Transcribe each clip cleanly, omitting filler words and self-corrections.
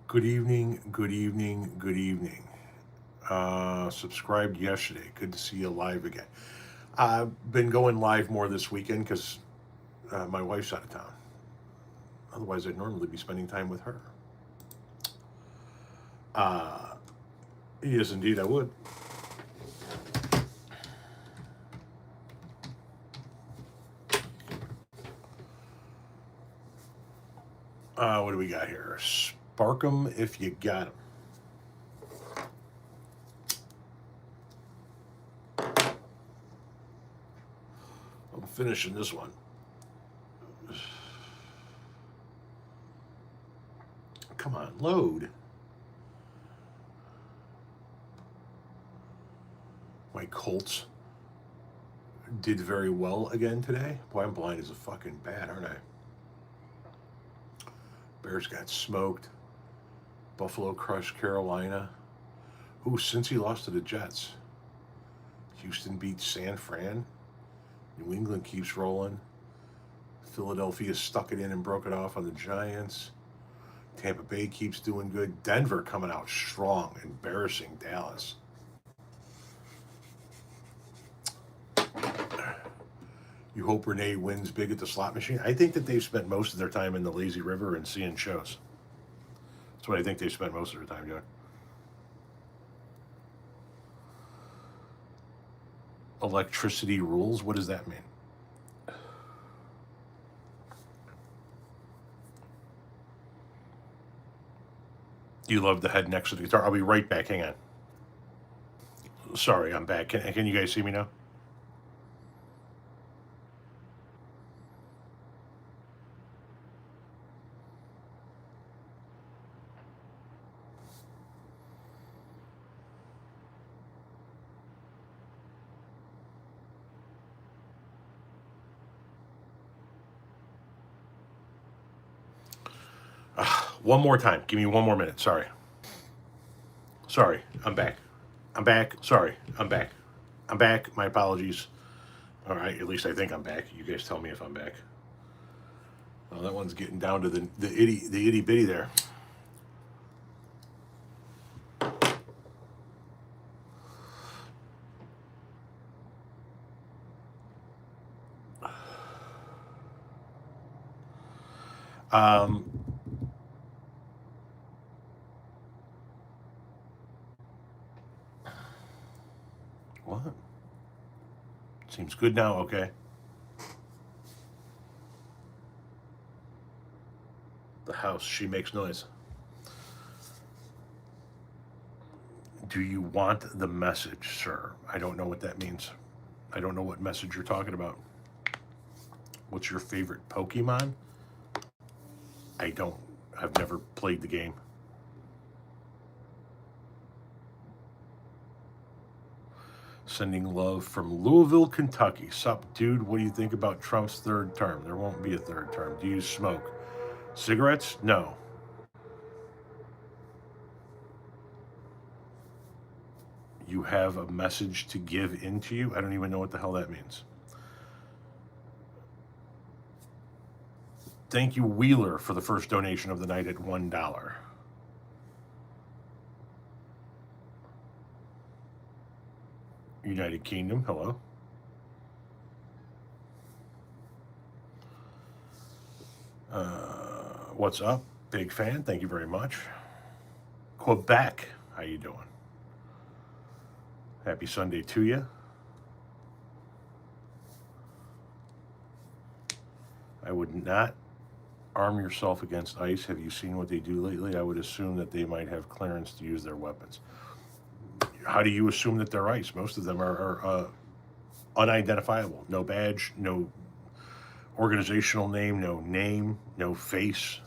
Good evening, good evening, good evening. Subscribed yesterday. Good to see you live again. I've been going live more this weekend because my wife's out of town. Otherwise, I'd normally be spending time with her. Uh, yes, indeed, I would. What do we got here? Spark 'em if you got 'em. I'm finishing this one. Come on, load. My Colts did very well again today. Boy, I'm blind as a fucking bat, aren't I? Bears got smoked. Buffalo crushed Carolina. Ooh, since he lost to the Jets. Houston beat San Fran. New England keeps rolling. Philadelphia stuck it in and broke it off on the Giants. Tampa Bay keeps doing good. Denver coming out strong, embarrassing Dallas. You hope Renee wins big at the slot machine? I think that they've spent most of their time in the lazy river and seeing shows. That's what I think they've spent most of their time doing. Electricity rules? What does that mean? You love the head next to the guitar. I'll be right back. Hang on. Sorry, I'm back. Can you guys see me now? One more time. Give me one more minute. Sorry. Sorry. I'm back. I'm back. Sorry. I'm back. I'm back. My apologies. All right. At least I think I'm back. You guys tell me if I'm back. Oh, that one's getting down to the itty bitty there. Um, what? Seems good now. Okay. The house. She makes noise. Do you want the message, sir? I don't know what that means. I don't know what message you're talking about. What's your favorite Pokemon? I don't. I've never played the game. Sending love from Louisville, Kentucky. Sup, dude? What do you think about Trump's third term? There won't be a third term. Do you smoke cigarettes? No. You have a message to give into you? I don't even know what the hell that means. Thank you, Wheeler, for the first donation of the night at $1. United Kingdom, hello. What's up? Big fan. Thank you very much. Quebec, how you doing? Happy Sunday to you. I would not arm yourself against ICE. Have you seen what they do lately? I would assume that they might have clearance to use their weapons. How do you assume that they're ICE? Most of them are unidentifiable. No badge, no organizational name, no face.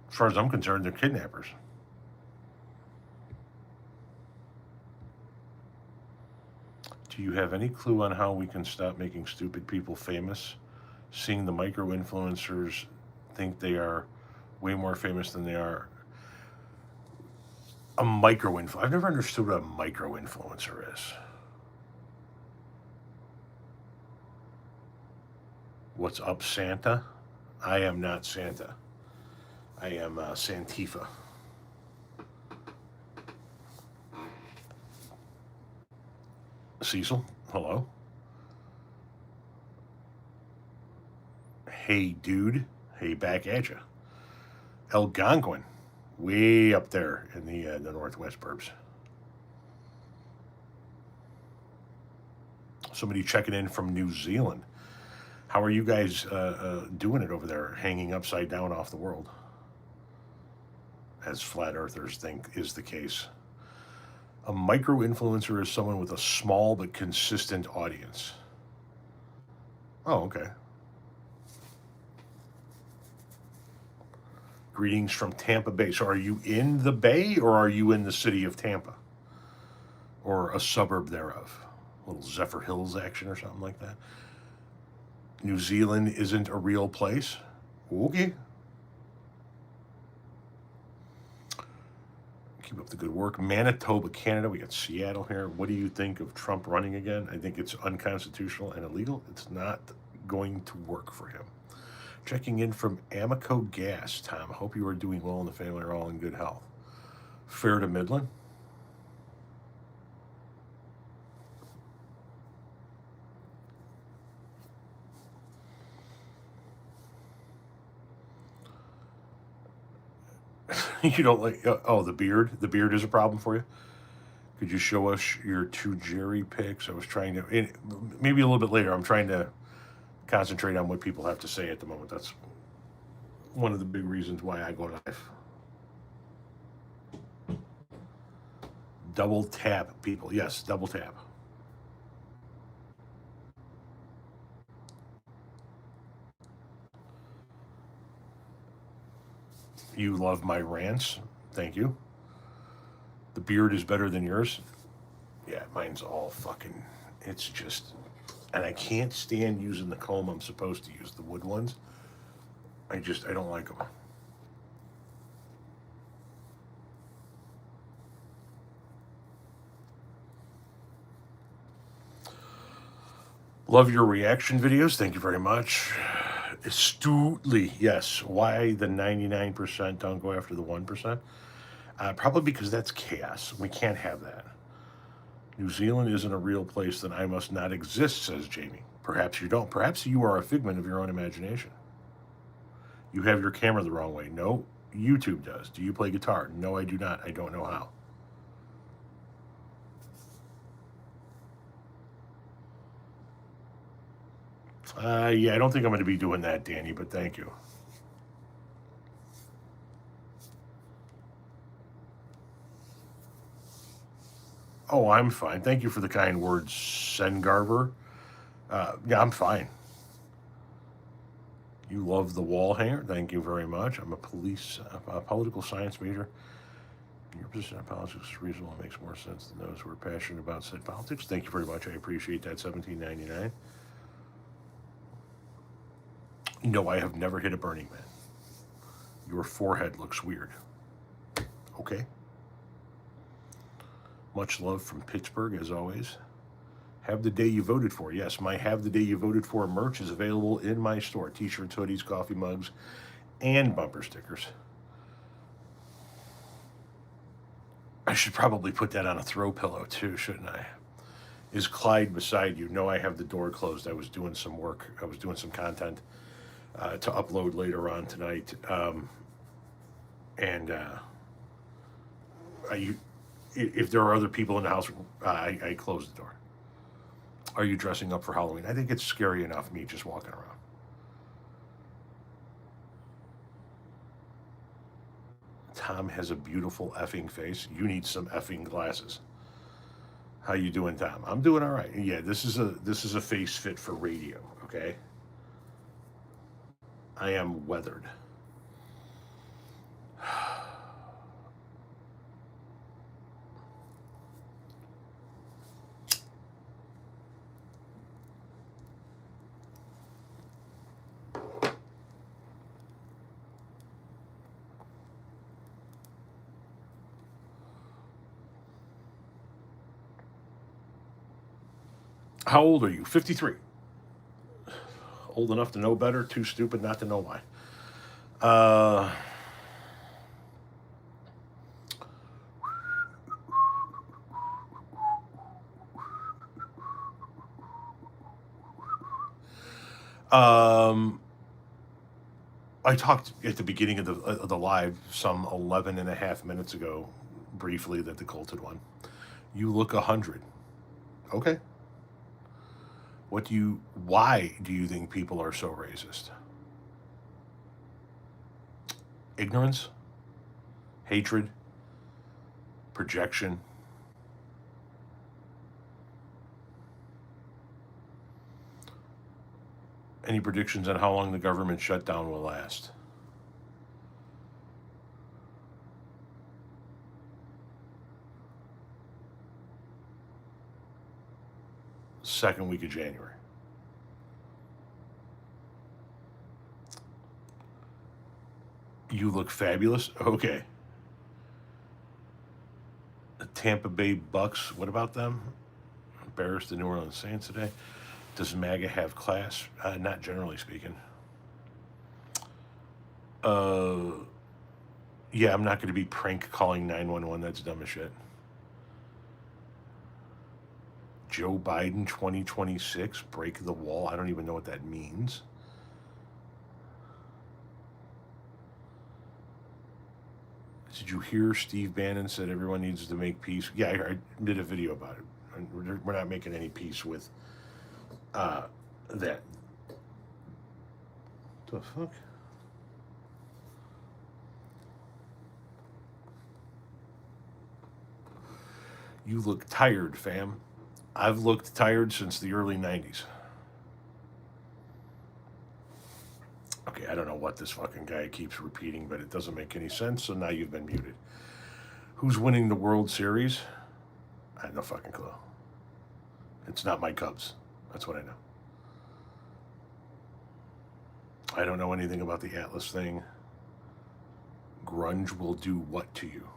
As far as I'm concerned, they're kidnappers. Do you have any clue on how we can stop making stupid people famous? Seeing the micro influencers think they are way more famous than they are. A micro influencer. I've never understood what a micro influencer is. What's up, Santa? I am not Santa. I am Santifa. Cecil, hello. Hey, dude. Hey, back at ya. Algonquin, way up there in the northwest burbs. Somebody checking in from New Zealand. How are you guys doing it over there, hanging upside down off the world? As flat earthers think is the case. A micro influencer is someone with a small but consistent audience. Oh, okay. Greetings from Tampa Bay. So, are you in the Bay or are you in the city of Tampa? Or a suburb thereof? A little Zephyr Hills action or something like that? New Zealand isn't a real place? Okay. Keep up the good work. Manitoba, Canada. We got Seattle here. What do you think of Trump running again? I think it's unconstitutional and illegal. It's not going to work for him. Checking in from Amico Gas. Tom, hope you are doing well and the family are all in good health. Fair to Midland. You don't like, oh, the beard? The beard is a problem for you? Could you show us your two Jerry pics? I was trying to, maybe a little bit later, I'm trying to concentrate on what people have to say at the moment. That's one of the big reasons why I go live. Double tap, people. Yes, double tap. You love my rants. Thank you. The beard is better than yours. Yeah, mine's all fucking. It's just. And I can't stand using the comb I'm supposed to use, the wood ones. I don't like them. Love your reaction videos. Thank you very much. Astutely, yes. Why the 99% don't go after the 1%? Probably because that's chaos. We can't have that. New Zealand isn't a real place, then I must not exist, says Jamie. Perhaps you don't. Perhaps you are a figment of your own imagination. You have your camera the wrong way. No, YouTube does. Do you play guitar? No, I do not. I don't know how. Yeah, I don't think I'm going to be doing that, Danny, but thank you. Oh, I'm fine. Thank you for the kind words, Sengarver. Yeah, I'm fine. You love the wall hanger. Thank you very much. I'm a political science major. Your position on politics is reasonable and makes more sense than those who are passionate about said politics. Thank you very much. I appreciate that. $17.99. No, I have never hit a Burning Man. Your forehead looks weird. Okay. Much love from Pittsburgh, as always. Have the day you voted for. Yes, my Have the Day You Voted For merch is available in my store. T-shirts, hoodies, coffee mugs, and bumper stickers. I should probably put that on a throw pillow too, shouldn't I? Is Clyde beside you? No, I have the door closed. I was doing some work. I was doing some content to upload later on tonight. And if there are other people in the house, I close the door. Are you dressing up for Halloween? I think it's scary enough, me just walking around. Tom has a beautiful effing face. You need some effing glasses. How you doing, Tom? I'm doing all right. Yeah, this is a face fit for radio, okay? I am weathered. How old are you? 53. Old enough to know better, too stupid not to know why. Um, I talked at the beginning of the live some 11 and a half minutes ago, briefly, that the Colts had won. You look 100. Okay. Why do you think people are so racist? Ignorance, hatred, projection. Any predictions on how long the government shutdown will last? Second week of January. You look fabulous. Okay. The Tampa Bay Bucks. What about them? Embarrassed the New Orleans Saints today. Does MAGA have class? Not generally speaking. Yeah, I'm not going to be prank calling 911. That's dumb as shit. Joe Biden 2026, break the wall. I don't even know what that means. Did you hear Steve Bannon said everyone needs to make peace? Yeah, I did a video about it. We're not making any peace with that. The fuck? You look tired, fam. I've looked tired since the early 90s. Okay, I don't know what this fucking guy keeps repeating, but it doesn't make any sense, so now you've been muted. Who's winning the World Series? I have no fucking clue. It's not my Cubs. That's what I know. I don't know anything about the Atlas thing. Grunge will do what to you?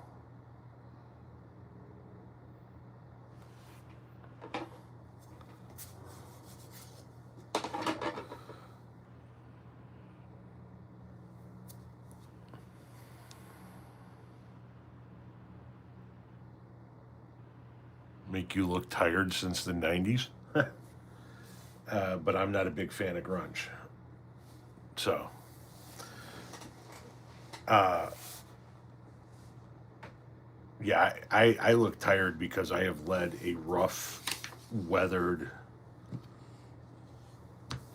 Make you look tired since the 90s? But I'm not a big fan of grunge. So, yeah, I look tired because I have led a rough, weathered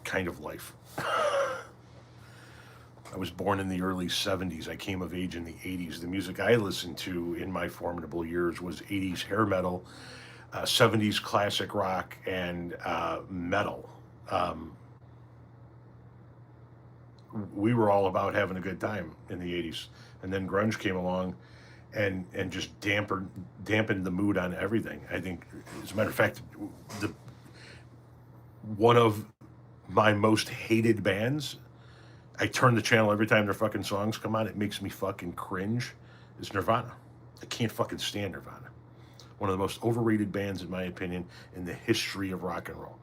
kind of life. I was born in the early 70s. I came of age in the 80s. The music I listened to in my formidable years was 80s hair metal, 70s classic rock, and metal. We were all about having a good time in the 80s. And then grunge came along and just dampened the mood on everything. I think, as a matter of fact, one of my most hated bands, I turn the channel every time their fucking songs come on. It makes me fucking cringe. Is Nirvana. I can't fucking stand Nirvana. One of the most overrated bands, in my opinion, in the history of rock and roll.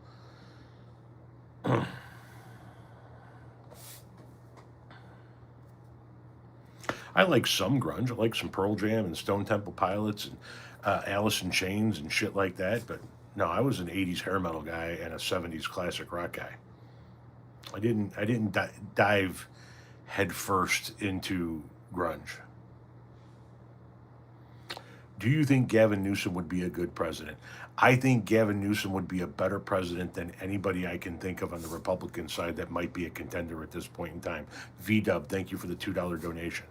I like some grunge. I like some Pearl Jam and Stone Temple Pilots and Alice in Chains and shit like that. But no, I was an 80s hair metal guy and a 70s classic rock guy. I didn't dive headfirst into grunge. Do you think Gavin Newsom would be a good president? I think Gavin Newsom would be a better president than anybody I can think of on the Republican side that might be a contender at this point in time. V-Dub, thank you for the $2 donation.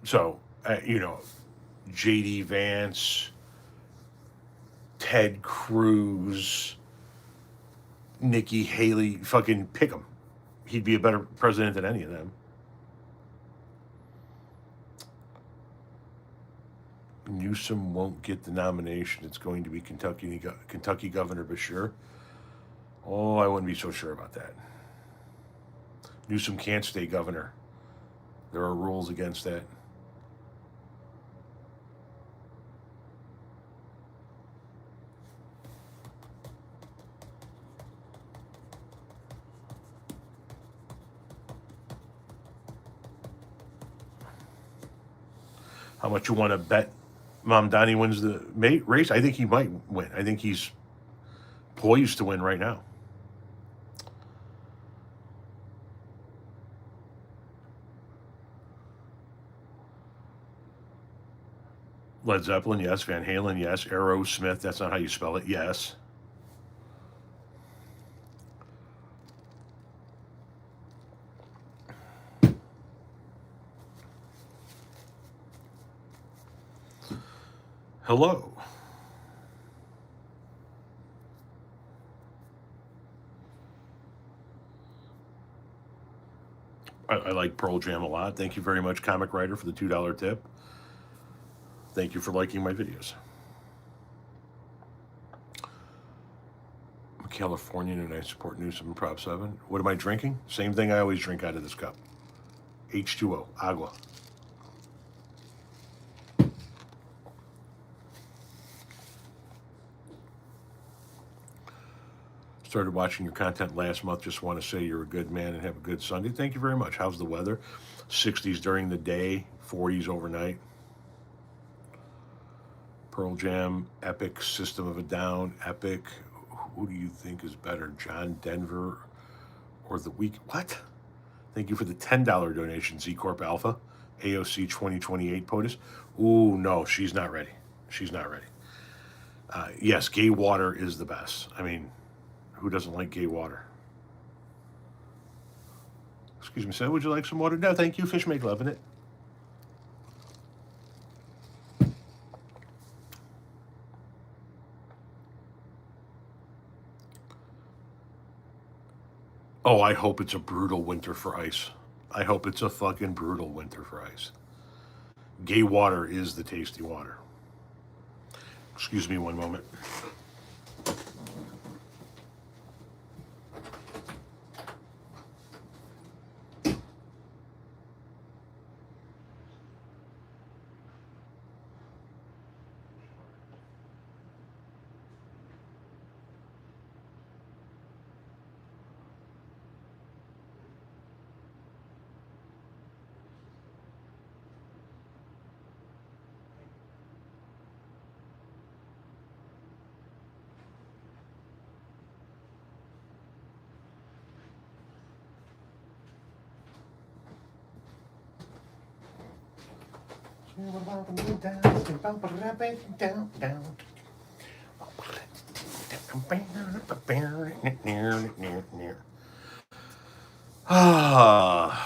So, J.D. Vance, Ted Cruz, Nikki Haley, fucking pick him. He'd be a better president than any of them. Newsom won't get the nomination. It's going to be Kentucky Governor Bashir. Oh, I wouldn't be so sure about that. Newsom can't stay governor. There are rules against that. How much you want to bet Mom Donnie wins the race. I think he might win. I think he's poised to win right now. Led Zeppelin, yes. Van Halen, yes. Aerosmith, that's not how you spell it, yes. Hello. I like Pearl Jam a lot. Thank you very much, Comic Writer, for the $2 tip. Thank you for liking my videos. I'm a Californian and I support Newsom and Prop 7. What am I drinking? Same thing I always drink out of this cup. H2O, agua. Started watching your content last month. Just want to say you're a good man and have a good Sunday. Thank you very much. How's the weather? 60s during the day, 40s overnight. Pearl Jam, Epic, System of a Down, Epic. Who do you think is better, John Denver or The Week? What? Thank you for the $10 donation, Z Corp Alpha, AOC 2028 POTUS. Ooh, no, she's not ready. She's not ready. Yes, gay water is the best. I mean, who doesn't like gay water? Excuse me, sir, would you like some water? No, thank you. Fish make love in it. Oh, I hope it's a brutal winter for ice. I hope it's a fucking brutal winter for ice. Gay water is the tasty water. Excuse me one moment.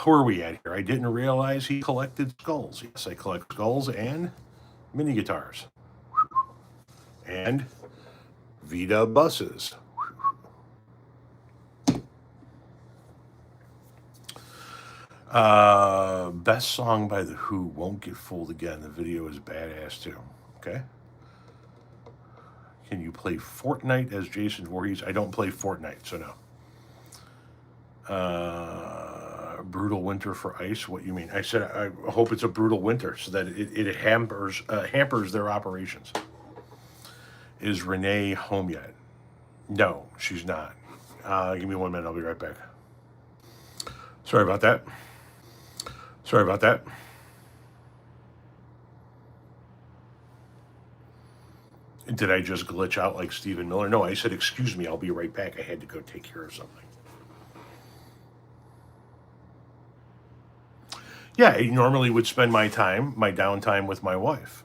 Where are we at here? I didn't realize he collected skulls. Yes, I collect skulls and mini guitars. And Vita buses. Best song by The Who, Won't Get Fooled Again. The video is badass too. Okay. Can you play Fortnite as Jason Voorhees? I don't play Fortnite, so no. Brutal winter for ice. What you mean? I said I hope it's a brutal winter so that it hampers their operations. Is Renee home yet? No, she's not. Give me 1 minute. I'll be right back. Sorry about that. Sorry about that. Did I just glitch out like Stephen Miller? No, I said, excuse me, I'll be right back. I had to go take care of something. Yeah, I normally would spend my downtime with my wife.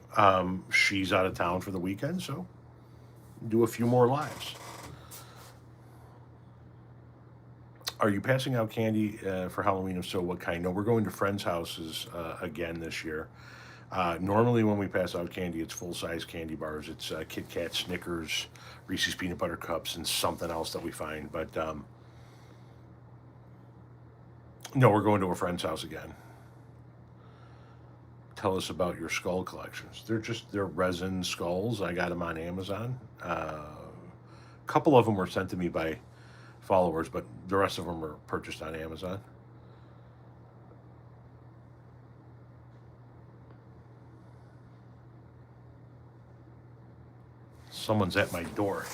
She's out of town for the weekend, so do a few more lives. Are you passing out candy for Halloween? If so, what kind? No, we're going to friends' houses again this year. Normally, when we pass out candy, it's full-size candy bars. It's Kit Kat, Snickers, Reese's Peanut Butter Cups, and something else that we find. But no, we're going to a friend's house again. Tell us about your skull collections. They're resin skulls. I got them on Amazon. A couple of them were sent to me by followers, but the rest of them were purchased on Amazon. Someone's at my door.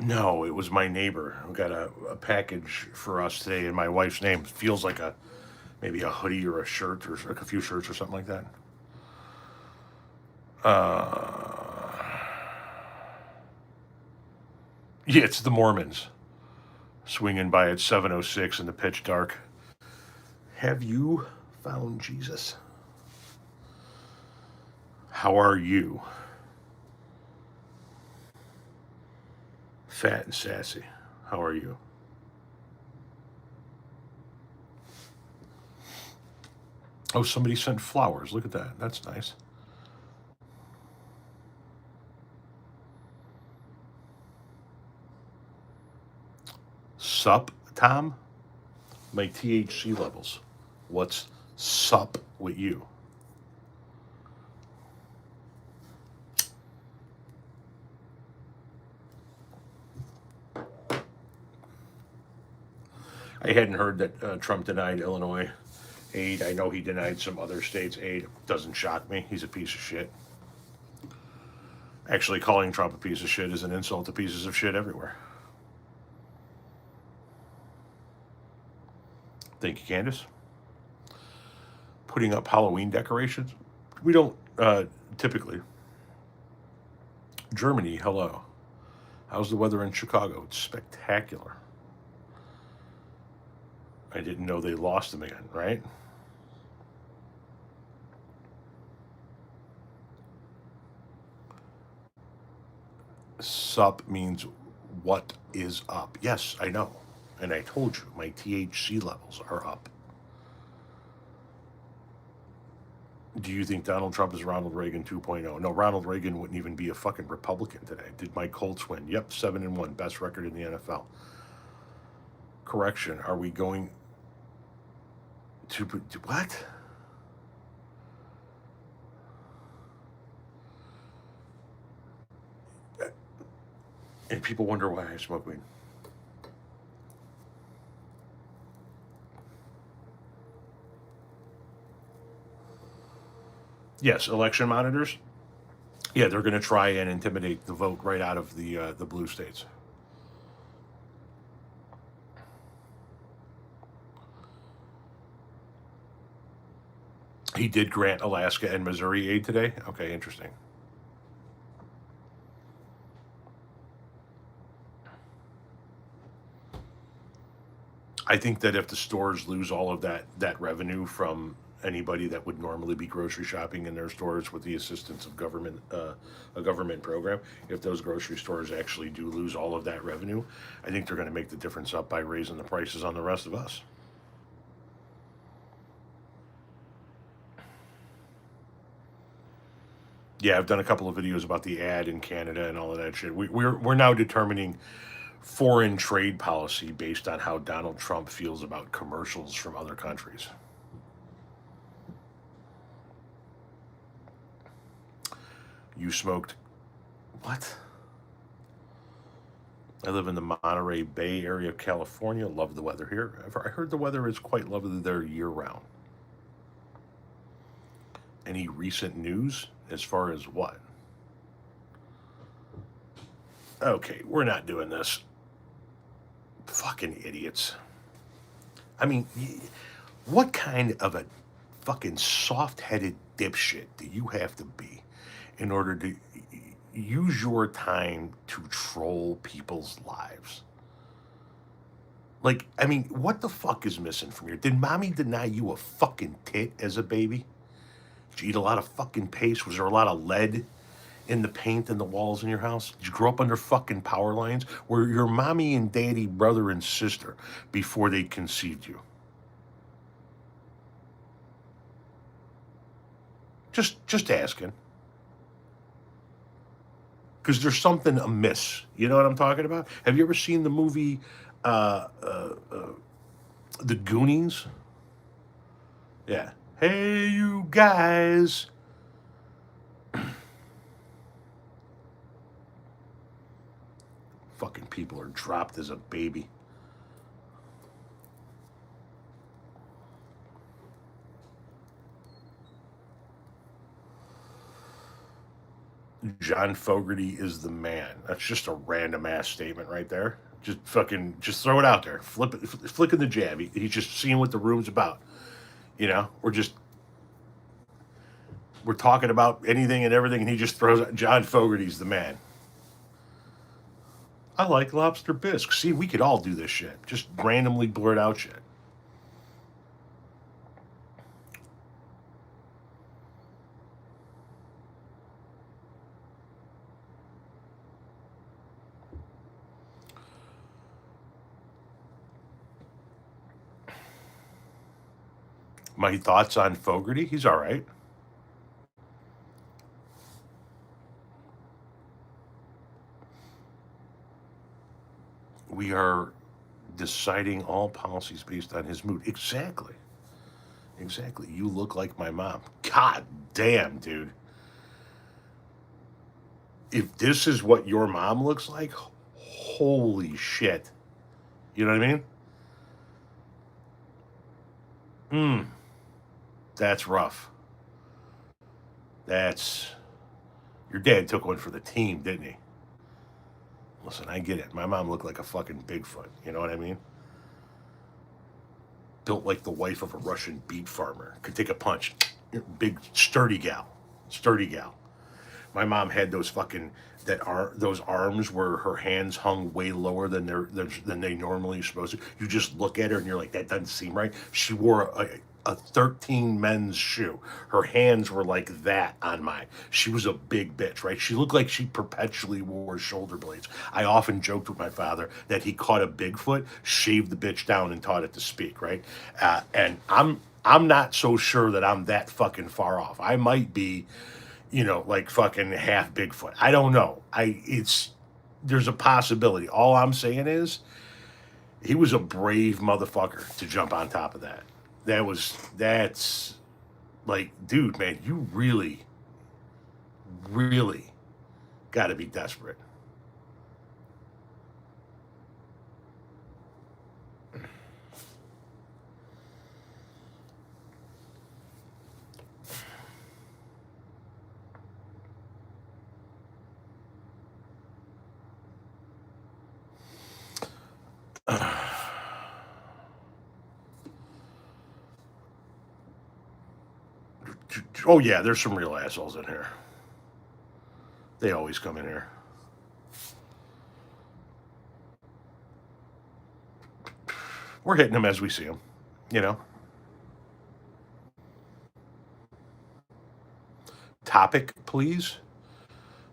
No, it was my neighbor who got a package for us today in my wife's name. It feels like maybe a hoodie or a shirt or a few shirts or something like that. Yeah, it's the Mormons swinging by at 7:06 in the pitch dark. Have you found Jesus? How are you? Fat and sassy. How are you? Oh, somebody sent flowers. Look at that. That's nice. Sup, Tom? My THC levels. What's sup with you? I hadn't heard that Trump denied Illinois aid. I know he denied some other states aid. Doesn't shock me. He's a piece of shit. Actually, calling Trump a piece of shit is an insult to pieces of shit everywhere. Thank you, Candace. Putting up Halloween decorations. We don't typically. Germany, hello. How's the weather in Chicago? It's spectacular. I didn't know they lost them again, right? Sup means what is up. Yes, I know. And I told you, my THC levels are up. Do you think Donald Trump is Ronald Reagan 2.0? No, Ronald Reagan wouldn't even be a fucking Republican today. Did my Colts win? Yep, 7-1, best record in the NFL. Correction, are we going to what? And people wonder why I smoke weed. Yes, election monitors. Yeah, they're going to try and intimidate the vote right out of the blue states. He did grant Alaska and Missouri aid today. Okay, interesting. I think that if the stores lose all of that revenue from anybody that would normally be grocery shopping in their stores with the assistance of government, a government program, if those grocery stores actually do lose all of that revenue, I think they're going to make the difference up by raising the prices on the rest of us. Yeah, I've done a couple of videos about the ad in Canada and all of that shit. We're now determining foreign trade policy based on how Donald Trump feels about commercials from other countries. You smoked what? I live in the Monterey Bay area of California. Love the weather here. I heard the weather is quite lovely there year round. Any recent news as far as what? Okay, we're not doing this. Fucking idiots. I mean, what kind of a fucking soft-headed dipshit do you have to be in order to use your time to troll people's lives? Like, I mean, what the fuck is missing from here? Did mommy deny you a fucking tit as a baby? Did you eat a lot of fucking paste? Was there a lot of lead in the paint and the walls in your house? Did you grow up under fucking power lines? Were your mommy and daddy brother and sister before they conceived you? Just asking. Because there's something amiss. You know what I'm talking about? Have you ever seen the movie The Goonies? Yeah. Hey, you guys. Fucking people are dropped as a baby. John Fogerty is the man. That's just a random ass statement right there. Just fucking, just throw it out there. Flip it, flicking the jab. He's just seeing what the room's about. You know, we're talking about anything and everything, and he just throws out John Fogerty's the man. I like lobster bisque. See, we could all do this shit. Just randomly blurt out shit. My thoughts on Fogerty? He's all right. We are deciding all policies based on his mood. Exactly. Exactly. You look like my mom. God damn, dude. If this is what your mom looks like, holy shit. You know what I mean? That's rough. That's. Your dad took one for the team, didn't he? Listen, I get it. My mom looked like a fucking Bigfoot. You know what I mean? Built like the wife of a Russian beet farmer. Could take a punch. Big, sturdy gal. Sturdy gal. My mom had those fucking those arms where her hands hung way lower than they normally supposed to. You just look at her and you're like, that doesn't seem right. She wore a 13 men's shoe. Her hands were like that on mine. She was a big bitch, right? She looked like she perpetually wore shoulder blades. I often joked with my father that he caught a Bigfoot, shaved the bitch down, and taught it to speak, right? And I'm not so sure that I'm that fucking far off. I might be, like fucking half Bigfoot. I don't know. There's a possibility. All I'm saying is he was a brave motherfucker to jump on top of that. That's like, dude, man, you really, really got to be desperate. Oh yeah, there's some real assholes in here. They always come in here. We're hitting them as we see them, you know. Topic, please.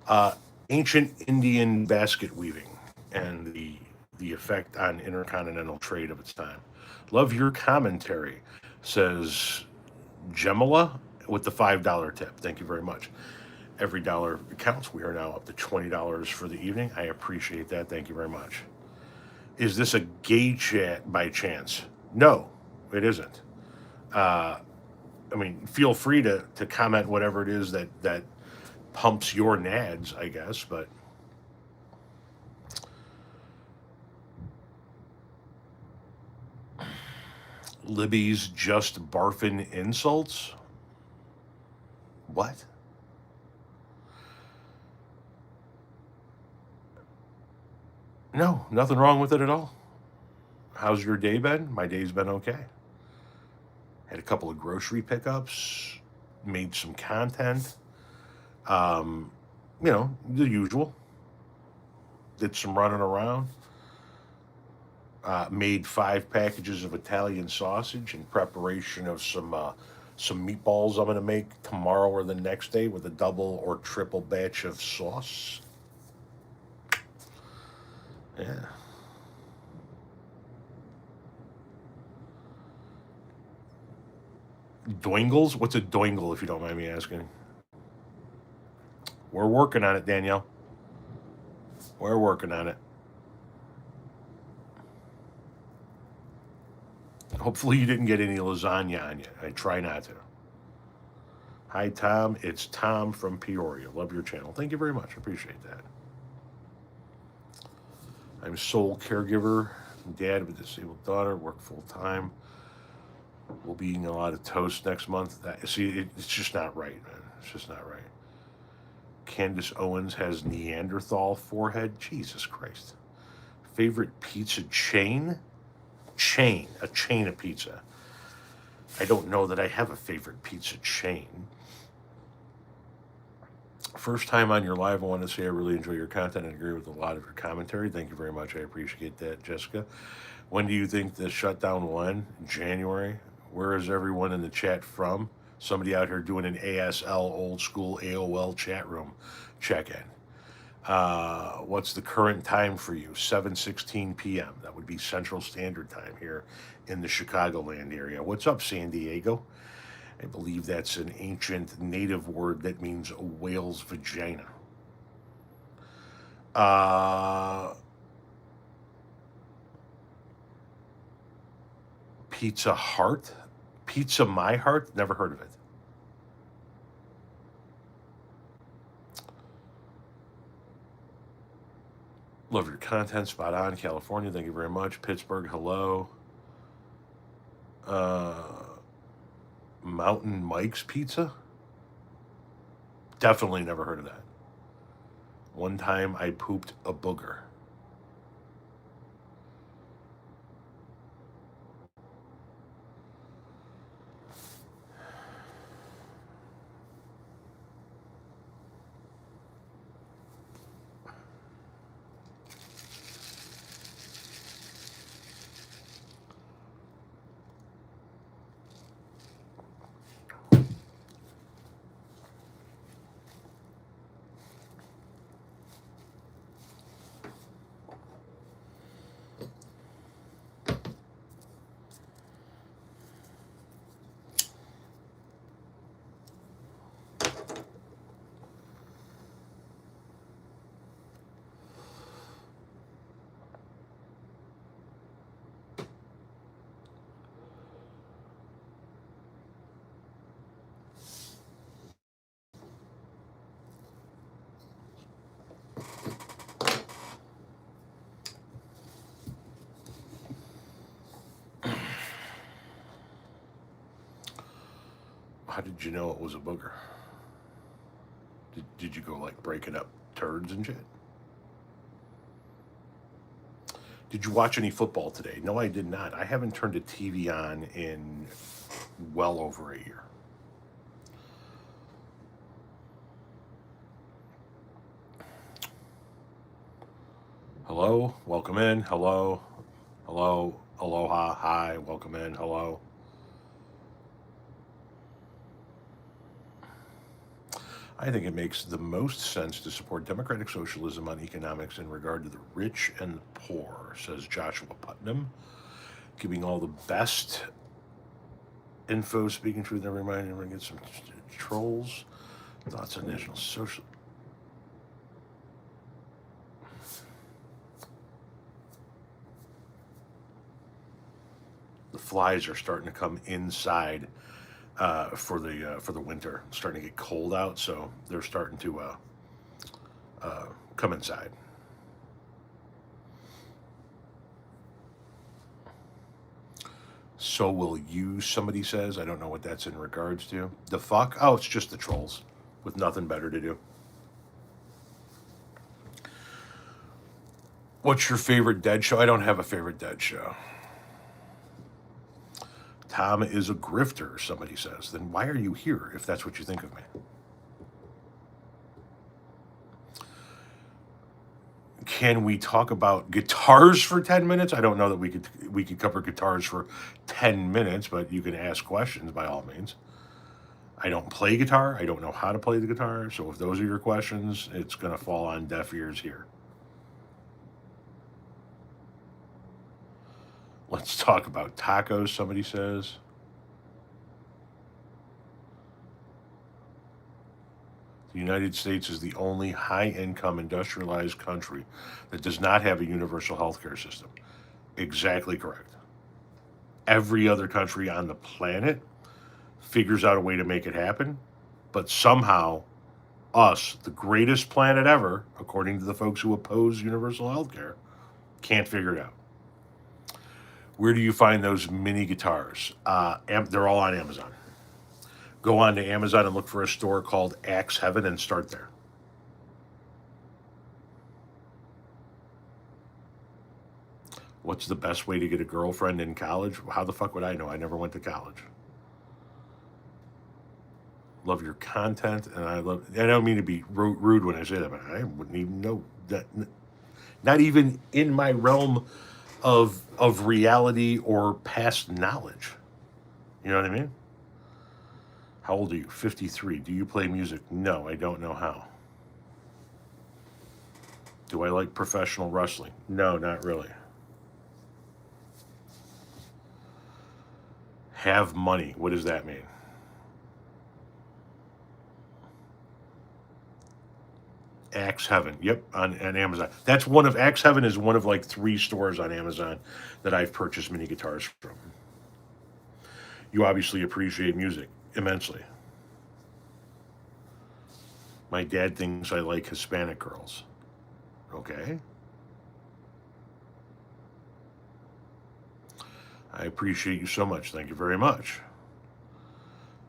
Uh, Ancient Indian basket weaving and the effect on intercontinental trade of its time. Love your commentary, says Gemila with the $5 tip. Thank you very much. Every dollar counts. We are now up to $20 for the evening. I appreciate that. Thank you very much. Is this a gay chat by chance? No, it isn't. I mean, feel free to comment whatever it is that pumps your nads, I guess, but Libby's just barfing insults? What? No, nothing wrong with it at all. How's your day been? My day's been okay. Had a couple of grocery pickups, made some content, um, the usual. Did some running around. Made 5 packages of Italian sausage in preparation of some meatballs I'm going to make tomorrow or the next day with a double or triple batch of sauce. Yeah. Doingles? What's a doingle, if you don't mind me asking? We're working on it, Danielle. We're working on it. Hopefully you didn't get any lasagna on you. I try not to. Hi, Tom. It's Tom from Peoria. Love your channel. Thank you very much. Appreciate that. I'm sole caregiver, dad of a disabled daughter, work full time. We'll be eating a lot of toast next month. It's just not right, man. It's just not right. Candace Owens has Neanderthal forehead. Jesus Christ. Favorite pizza chain? A chain of pizza. I don't know that I have a favorite pizza chain. First time on your live, I want to say I really enjoy your content and agree with a lot of your commentary. Thank you very much. I appreciate that, Jessica. When do you think the shutdown will end? January. Where is everyone in the chat from? Somebody out here doing an ASL old school AOL chat room check-in. What's the current time for you? 7:16 p.m. That would be Central Standard Time here in the Chicagoland area. What's up, San Diego? I believe that's an ancient native word that means a whale's vagina. Pizza Heart? Pizza My Heart? Never heard of it. Love your content. Spot on. California, thank you very much. Pittsburgh, hello. Mountain Mike's Pizza? Definitely never heard of that. One time I pooped a booger. How did you know it was a booger? Did you go like breaking up turds and shit? Did you watch any football today? No, I did not. I haven't turned a TV on in well over a year. Hello, welcome in. Hello, hello, aloha, hi, welcome in. Hello. I think it makes the most sense to support democratic socialism on economics in regard to the rich and the poor, says Joshua Putnam. Giving all the best info, speaking truth, never mind, everyone get some trolls. Thoughts on national social. The flies are starting to come inside for the winter. It's starting to get cold out, so they're starting to come inside. So will you, somebody says. I don't know what that's in regards to. The fuck? Oh, it's just the trolls with nothing better to do. What's your favorite dead show? I don't have a favorite dead show. Tom is a grifter, somebody says. Then why are you here if that's what you think of me? Can we talk about guitars for 10 minutes? I don't know that we could cover guitars for 10 minutes, but you can ask questions by all means. I don't play guitar. I don't know how to play the guitar. So if those are your questions, it's going to fall on deaf ears here. Let's talk about tacos, somebody says. The United States is the only high-income industrialized country that does not have a universal healthcare system. Exactly correct. Every other country on the planet figures out a way to make it happen, but somehow us, the greatest planet ever, according to the folks who oppose universal healthcare, can't figure it out. Where do you find those mini guitars? They're all on Amazon. Go on to Amazon and look for a store called Axe Heaven and start there. What's the best way to get a girlfriend in college? How the fuck would I know? I never went to college. Love your content, and I don't mean to be rude when I say that, but I wouldn't even know that. Not even in my realm of reality or past knowledge. You know what I mean? How old are you? 53. Do you play music? No, I don't know how. Do I like professional wrestling? No, not really. Have money. What does that mean? Axe Heaven. Yep, on Amazon. That's one of Axe Heaven is one of like 3 stores on Amazon that I've purchased mini guitars from. You obviously appreciate music immensely. My dad thinks I like Hispanic girls. Okay. I appreciate you so much. Thank you very much.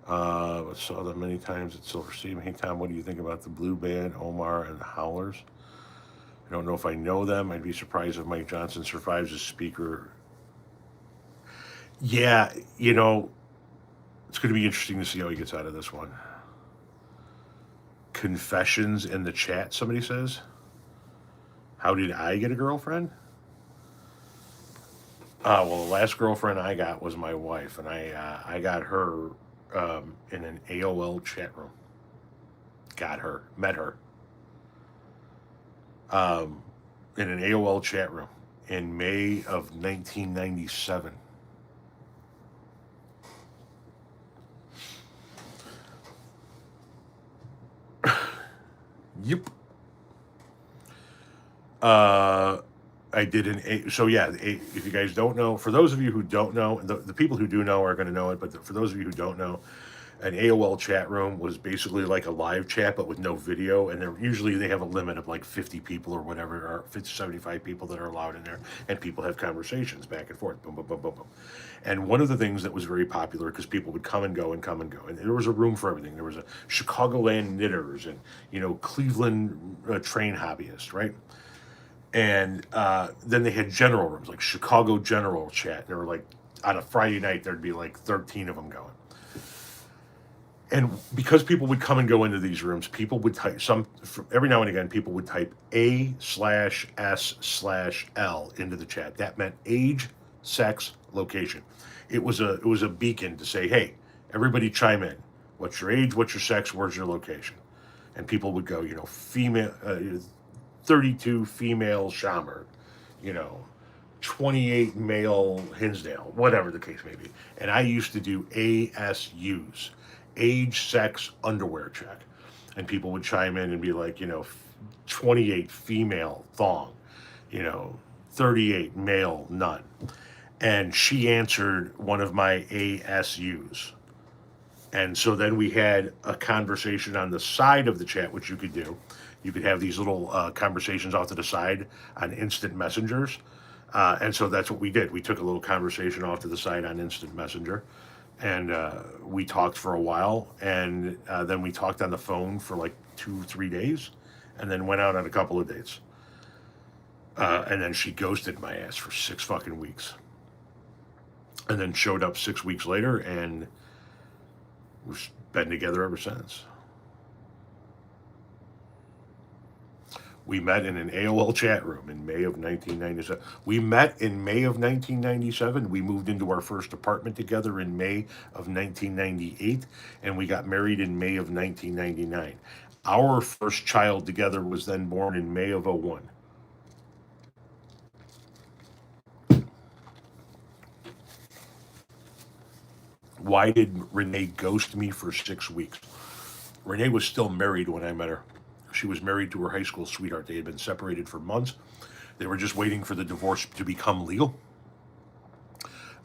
Saw them many times at Silver Steam. Hey, Tom, what do you think about the Blue Band, Omar, and the Howlers? I don't know if I know them. I'd be surprised if Mike Johnson survives as speaker. Yeah, it's going to be interesting to see how he gets out of this one. Confessions in the chat, somebody says. How did I get a girlfriend? Well, the last girlfriend I got was my wife, and I got her in an AOL chat room. Met her in an AOL chat room in May of 1997. Yep. I did so yeah, if you guys don't know, for those of you who don't know, the people who do know are going to know it, but for those of you who don't know, an AOL chat room was basically like a live chat, but with no video, and usually they have a limit of like 50 people or whatever, or 50, 75 people that are allowed in there, and people have conversations back and forth, boom, boom, boom, boom, boom. And one of the things that was very popular, because people would come and go, and there was a room for everything. There was a Chicagoland knitters and, Cleveland train hobbyists, right? And then they had general rooms, like Chicago General Chat. There were like, on a Friday night, there'd be like 13 of them going. And because people would come and go into these rooms, people would type every now and again, people would type A/S/L into the chat. That meant age, sex, location. It was a beacon to say, hey, everybody chime in. What's your age? What's your sex? Where's your location? And people would go, female, 32 female Schaumburg, 28 male Hinsdale, whatever the case may be. And I used to do ASUs, age, sex, underwear check. And people would chime in and be like, 28 female thong, 38 male none. And she answered one of my ASUs. And so then we had a conversation on the side of the chat, which you could do. You could have these little conversations off to the side on instant messengers. And so that's what we did. We took a little conversation off to the side on instant messenger. And we talked for a while. And then we talked on the phone for like 2-3 days. And then went out on a couple of dates. And then she ghosted my ass for 6 fucking weeks. And then showed up 6 weeks later, and we've been together ever since. We met in an AOL chat room in May of 1997. We met in May of 1997. We moved into our first apartment together in May of 1998, and we got married in May of 1999. Our first child together was then born in May of 2001. Why did Renee ghost me for 6 weeks? Renee was still married when I met her. She was married to her high school sweetheart. They had been separated for months. They were just waiting for the divorce to become legal.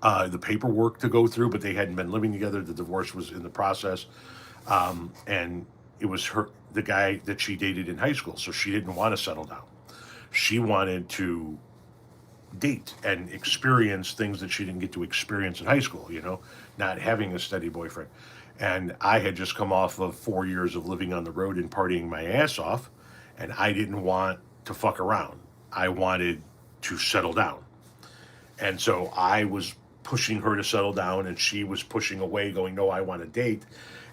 The paperwork to go through, but they hadn't been living together. The divorce was in the process. And it was the guy that she dated in high school. So she didn't want to settle down. She wanted to date and experience things that she didn't get to experience in high school, not having a steady boyfriend. And I had just come off of 4 years of living on the road and partying my ass off, and I didn't want to fuck around. I wanted to settle down. And so I was pushing her to settle down, and she was pushing away, going, "No, I want to date."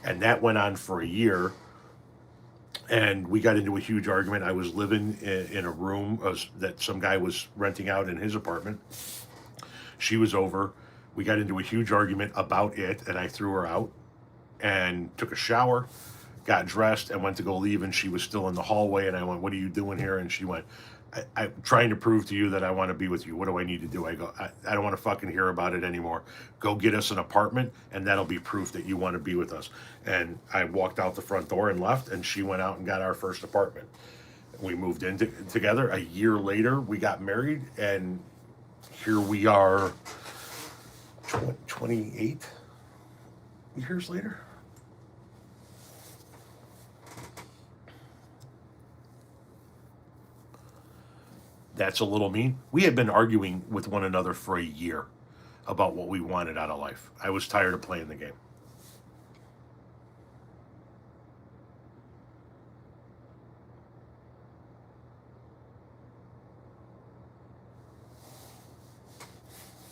And that went on for a year. And we got into a huge argument. I was living in a room that some guy was renting out in his apartment. She was over. We got into a huge argument about it, and I threw her out and took a shower, got dressed, and went to go leave. And she was still in the hallway. And I went, "What are you doing here?" And she went, I'm trying to prove to you that I want to be with you. What do I need to do?" I go, I don't want to fucking hear about it anymore. Go get us an apartment, and that'll be proof that you want to be with us. And I walked out the front door and left, and she went out and got our first apartment. We moved in together. A year later, we got married, and here we are 28 years later. That's a little mean. We had been arguing with one another for a year about what we wanted out of life. I was tired of playing the game.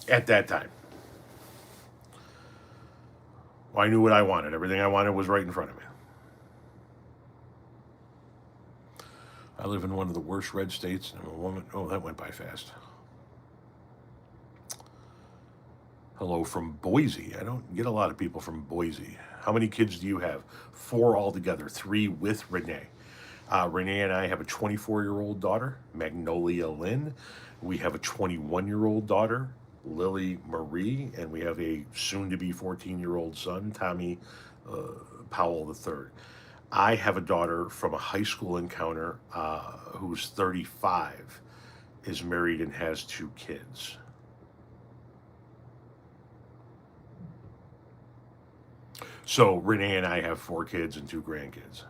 At that time, well, I knew what I wanted. Everything I wanted was right in front of me. I live in one of the worst red states. I'm a woman. Oh, that went by fast. Hello from Boise. I don't get a lot of people from Boise. How many kids do you have? 4 altogether, 3 with Renee. Renee and I have a 24-year-old daughter, Magnolia Lynn. We have a 21-year-old daughter, Lily Marie, and we have a soon-to-be 14-year-old son, Tommy Powell III. I have a daughter from a high school encounter who's 35, is married, and has 2 kids. So Renee and I have 4 kids and 2 grandkids.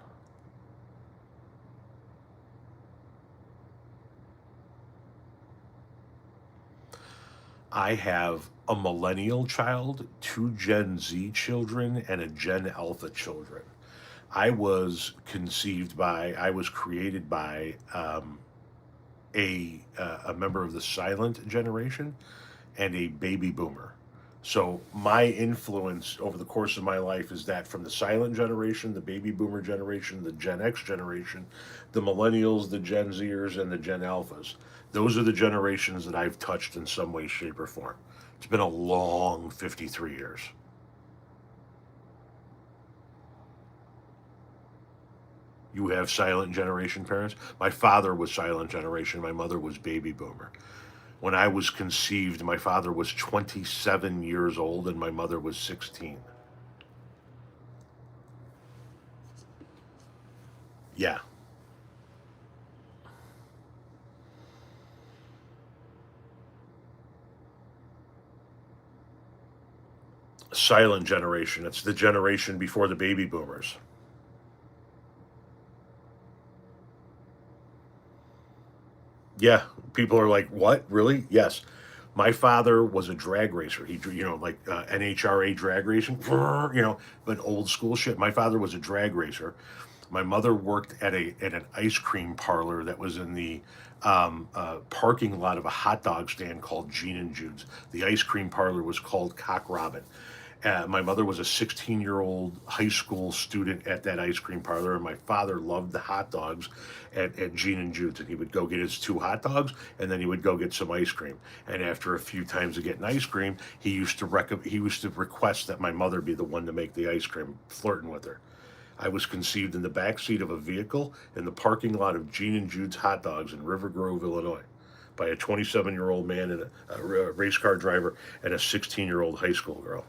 I have a millennial child, 2 Gen Z children, and a Gen Alpha children. I was created by a member of the silent generation and a baby boomer. So my influence over the course of my life is that from the silent generation, the baby boomer generation, the Gen X generation, the millennials, the Gen Zers, and the Gen Alphas. Those are the generations that I've touched in some way, shape, or form. It's been a long 53 years. You have silent generation parents? My father was silent generation. My mother was baby boomer. When I was conceived, my father was 27 years old and my mother was 16. Yeah. Silent generation. It's the generation before the baby boomers. Yeah, people are like, "What? Really?" Yes. My father was a drag racer. Like NHRA drag racing, but old school shit. My father was a drag racer. My mother worked at an ice cream parlor that was in the parking lot of a hot dog stand called Gene and Jude's. The ice cream parlor was called Cock Robin. My mother was a 16-year-old high school student at that ice cream parlor, and my father loved the hot dogs at Gene and Jude's. And he would go get his 2 hot dogs, and then he would go get some ice cream. And after a few times of getting ice cream, he used to request that my mother be the one to make the ice cream, flirting with her. I was conceived in the back seat of a vehicle in the parking lot of Gene and Jude's Hot Dogs in River Grove, Illinois, by a 27-year-old man and a race car driver and a 16-year-old high school girl.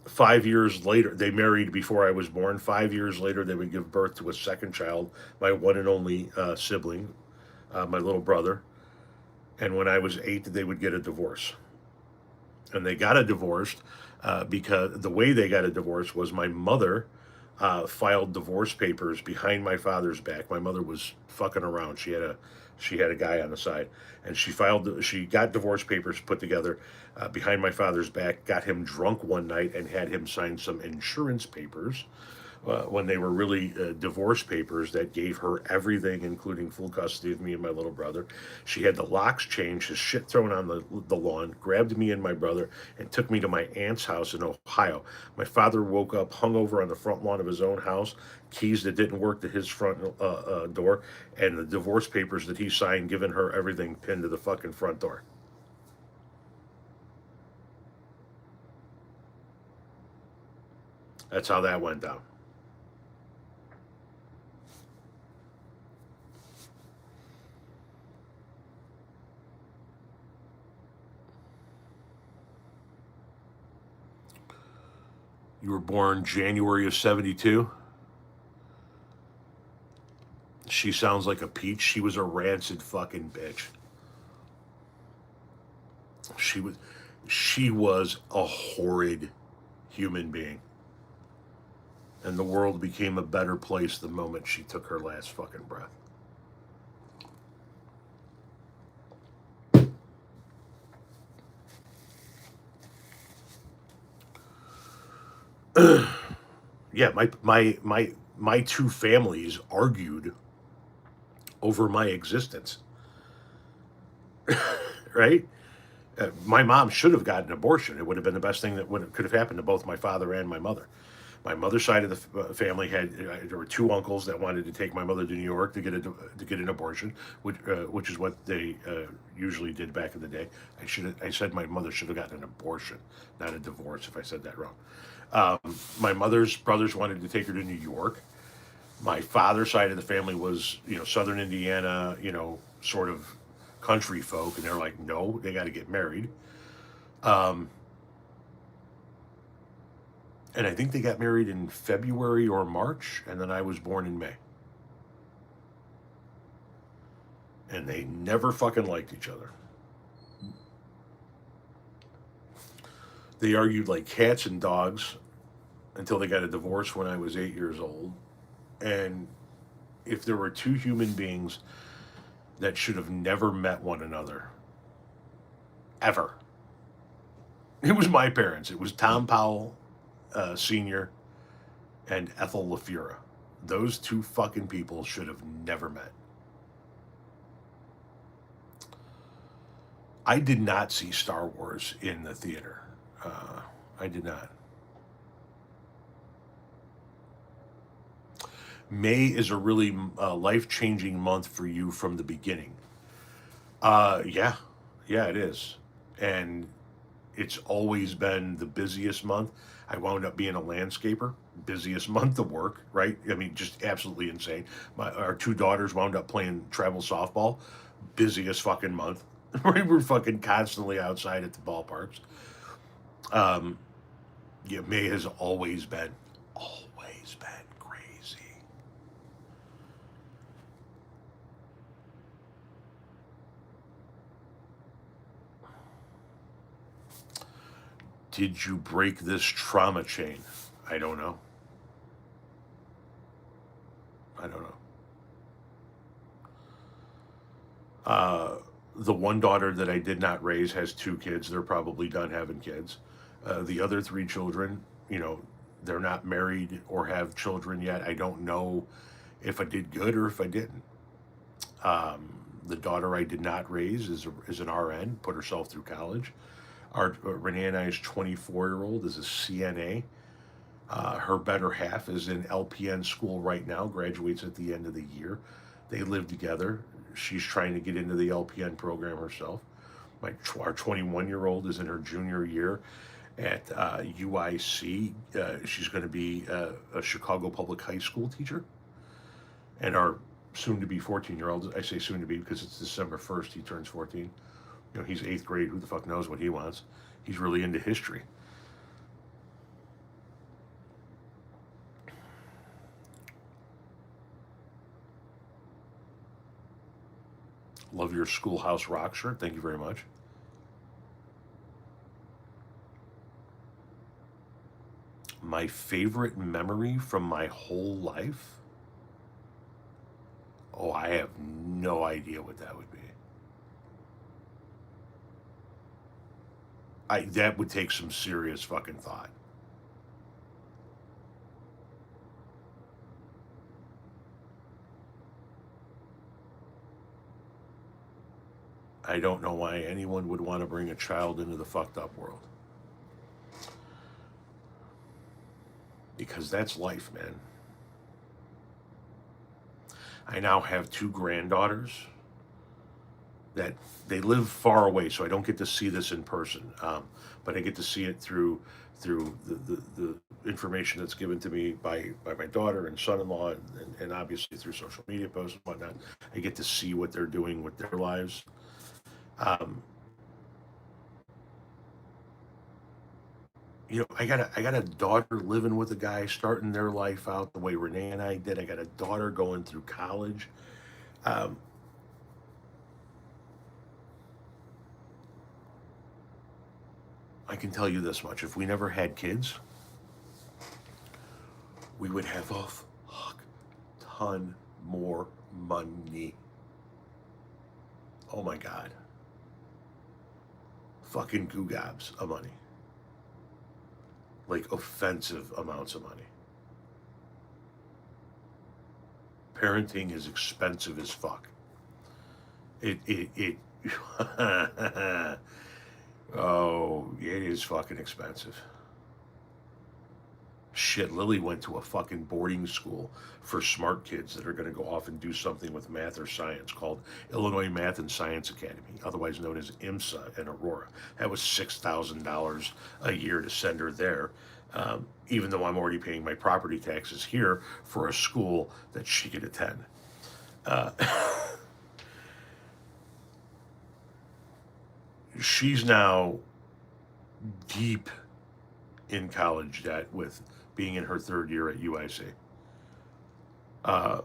5 years later, they married before I was born. 5 years later, they would give birth to a second child, my one and only sibling, my little brother. And when I was 8, they would get a divorce. And they got a divorce because the way they got a divorce was my mother filed divorce papers behind my father's back. My mother was fucking around. She had a guy on the side, and she got divorce papers put together behind my father's back. Got him drunk one night and had him sign some insurance papers when they were really divorce papers that gave her everything, including full custody of me and my little brother. She had the locks changed, his shit thrown on the lawn, grabbed me and my brother, and took me to my aunt's house in Ohio. My father woke up hungover on the front lawn of his own house, keys that didn't work to his front door, and the divorce papers that he signed, giving her everything pinned to the fucking front door. That's how that went down. You were born January of 72. She sounds like a peach. She was a rancid fucking bitch. She was she was a horrid human being. And the world became a better place the moment she took her last fucking breath. Yeah, my two families argued over my existence, right? My mom should have gotten an abortion. It would have been the best thing that could have happened to both my father and my mother. My mother's side of the family had there were two uncles that wanted to take my mother to New York to get an abortion, which is what they usually did back in the day. I said my mother should have gotten an abortion, not a divorce. If I said that wrong, my mother's brothers wanted to take her to New York. My father's side of the family was Southern Indiana, sort of country folk, and they're like, no, they got to get married. Um, and I think they got married in February or March, and then I was born in May. And they never fucking liked each other. They argued like cats and dogs until they got a divorce when I was 8 years old. And if there were two human beings that should have never met one another, ever, it was my parents. It was Tom Powell Sr. and Ethel LaFura. Those two fucking people should have never met. I did not see Star Wars in the theater. I did not. May is a really life changing month for you from the beginning. Yeah, yeah, it is. And it's always been the busiest month. I wound up being a landscaper, busiest month of work, right? I mean, just absolutely insane. Our two daughters wound up playing travel softball, busiest fucking month. We were fucking constantly outside at the ballparks. Um, yeah, May has always been crazy. Did you break this trauma chain? I don't know. I don't know. Uh, the one daughter that I did not raise has two kids. They're probably done having kids. The other three children, they're not married or have children yet. I don't know if I did good or if I didn't. The daughter I did not raise is an RN, put herself through college. Our Renee and I's 24-year-old is a CNA. Her better half is in LPN school right now, graduates at the end of the year. They live together. She's trying to get into the LPN program herself. Our 21-year-old is in her junior year at UIC. She's going to be a Chicago Public High School teacher. And our soon to be 14-year-old, I say soon to be because it's December 1st, he turns 14. He's eighth grade. Who the fuck knows what he wants? He's really into history. Love your Schoolhouse Rock shirt. Thank you very much. My favorite memory from my whole life? Oh, I have no idea what that would be. That would take some serious fucking thought. I don't know why anyone would want to bring a child into the fucked up world. Because that's life, man. I now have two granddaughters that they live far away, so I don't get to see this in person. But I get to see it through the information that's given to me by my daughter and son-in-law, and obviously through social media posts and whatnot. I get to see what they're doing with their lives. Um, I got a daughter living with a guy, starting their life out the way Renee and I did. I got a daughter going through college. Um, I can tell you this much: if we never had kids, we would have a fuck ton more money. Oh my god, fucking goo gobs of money, like offensive amounts of money. Parenting is expensive as fuck. It oh, it is fucking expensive. Shit, Lily went to a fucking boarding school for smart kids that are going to go off and do something with math or science called Illinois Math and Science Academy, otherwise known as IMSA in Aurora. That was $6,000 a year to send her there, even though I'm already paying my property taxes here for a school that she could attend. Uh, she's now deep in college debt with being in her third year at UIC. Uh,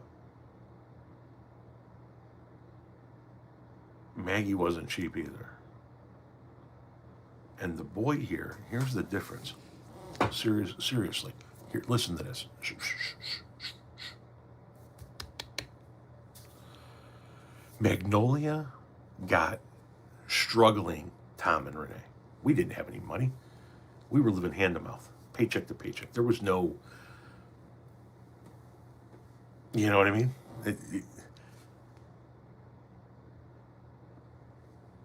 Maggie wasn't cheap either. And the boy here, here's the difference. Seriously. Here, listen to this. Shh, shh, shh, shh. Magnolia got struggling Tom and Renee. We didn't have any money. We were living hand to mouth, paycheck to paycheck. There was no, you know what I mean?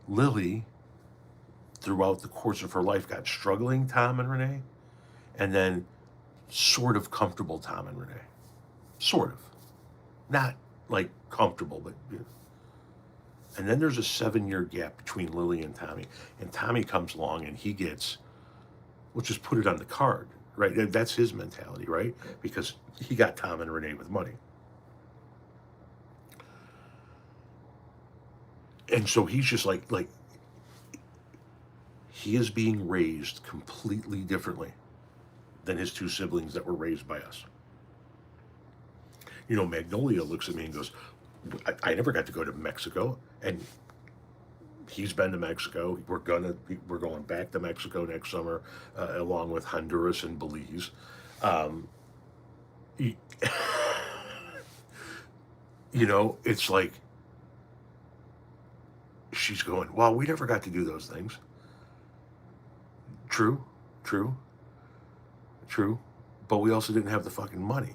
Lily, throughout the course of her life, got struggling Tom and Renee, and then sort of comfortable Tom and Renee. Sort of. Not like comfortable, but. You know. And then there's a 7-year gap between Lily and Tommy. And Tommy comes along and he gets, we'll just put it on the card, right? That's his mentality, right? Because he got Tom and Renee with money. And so he's just like he is being raised completely differently than his two siblings that were raised by us. You know, Magnolia looks at me and goes, I never got to go to Mexico, and he's been to Mexico. We're going back to Mexico next summer, along with Honduras and Belize. You, you know, it's like she's going, well, we never got to do those things. True, true, true. But we also didn't have the fucking money.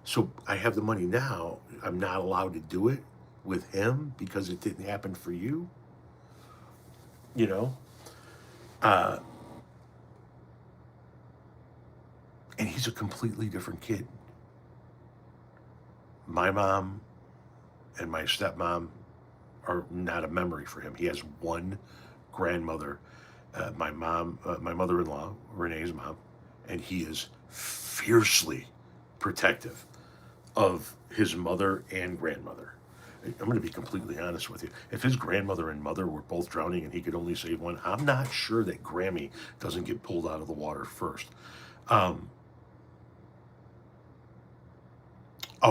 So I have the money now. I'm not allowed to do it with him because it didn't happen for you. You know? And he's a completely different kid. My mom and my stepmom are not a memory for him. He has one grandmother, my mother-in-law, Renee's mom, and he is fiercely protective of his mother and grandmother. I'm going to be completely honest with you. If his grandmother and mother were both drowning and he could only save one, I'm not sure that Grammy doesn't get pulled out of the water first. Oh,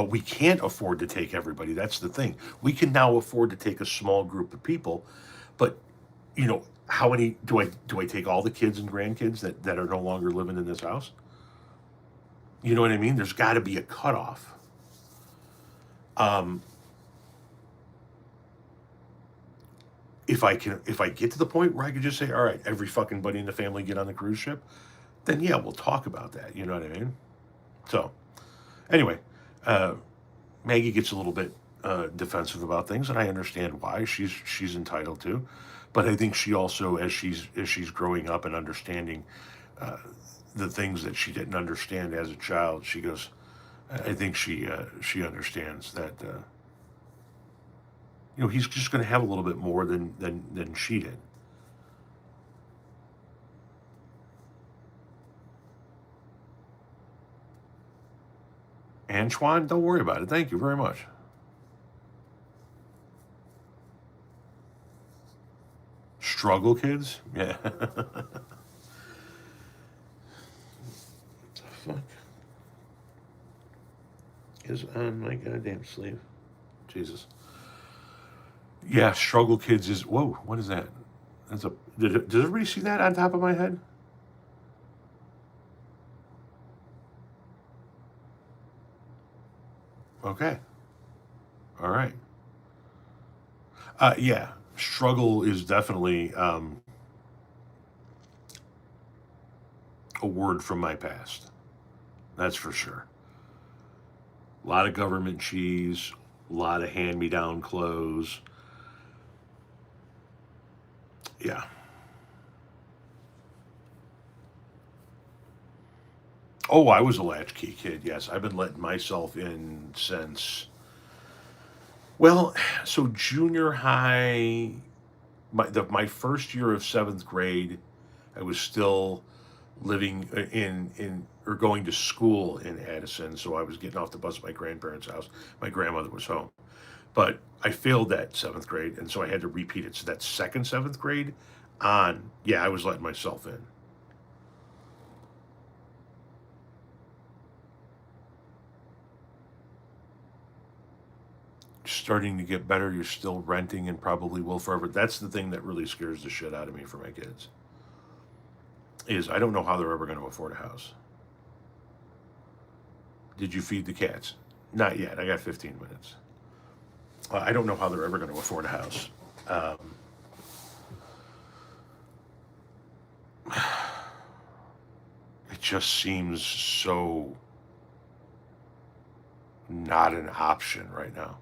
we can't afford to take everybody. That's the thing. We can now afford to take a small group of people, but you know, how many do I take all the kids and grandkids that are no longer living in this house? You know what I mean? There's got to be a cutoff. If I get to the point where I could just say, all right, every fucking buddy in the family get on the cruise ship, then yeah, we'll talk about that. You know what I mean? So, anyway, Maggie gets a little bit defensive about things, and I understand why. She's entitled to, but I think she also, as she's growing up and understanding the things that she didn't understand as a child, she goes. I think she understands that he's just going to have a little bit more than she did. Antoine, don't worry about it. Thank you very much. Struggle kids, yeah. Fuck is on my goddamn sleeve. Jesus. Yeah, struggle kids is whoa. What is that? That's a. Does everybody see that on top of my head? Okay. All right. Yeah. Struggle is definitely a word from my past. That's for sure. A lot of government cheese, a lot of hand me down clothes. Yeah. Oh, I was a latchkey kid. Yes, I've been letting myself in since. Well, so junior high, my first year of seventh grade, I was still living in or going to school in Addison. So I was getting off the bus at my grandparents' house. My grandmother was home, but I failed that seventh grade, and so I had to repeat it. So that second seventh grade on, yeah, I was letting myself in. Starting to get better. You're still renting and probably will forever. That's the thing that really scares the shit out of me for my kids. Is I don't know how they're ever going to afford a house. Did you feed the cats? Not yet. I got 15 minutes. I don't know how they're ever going to afford a house. Um, it just seems so not an option right now.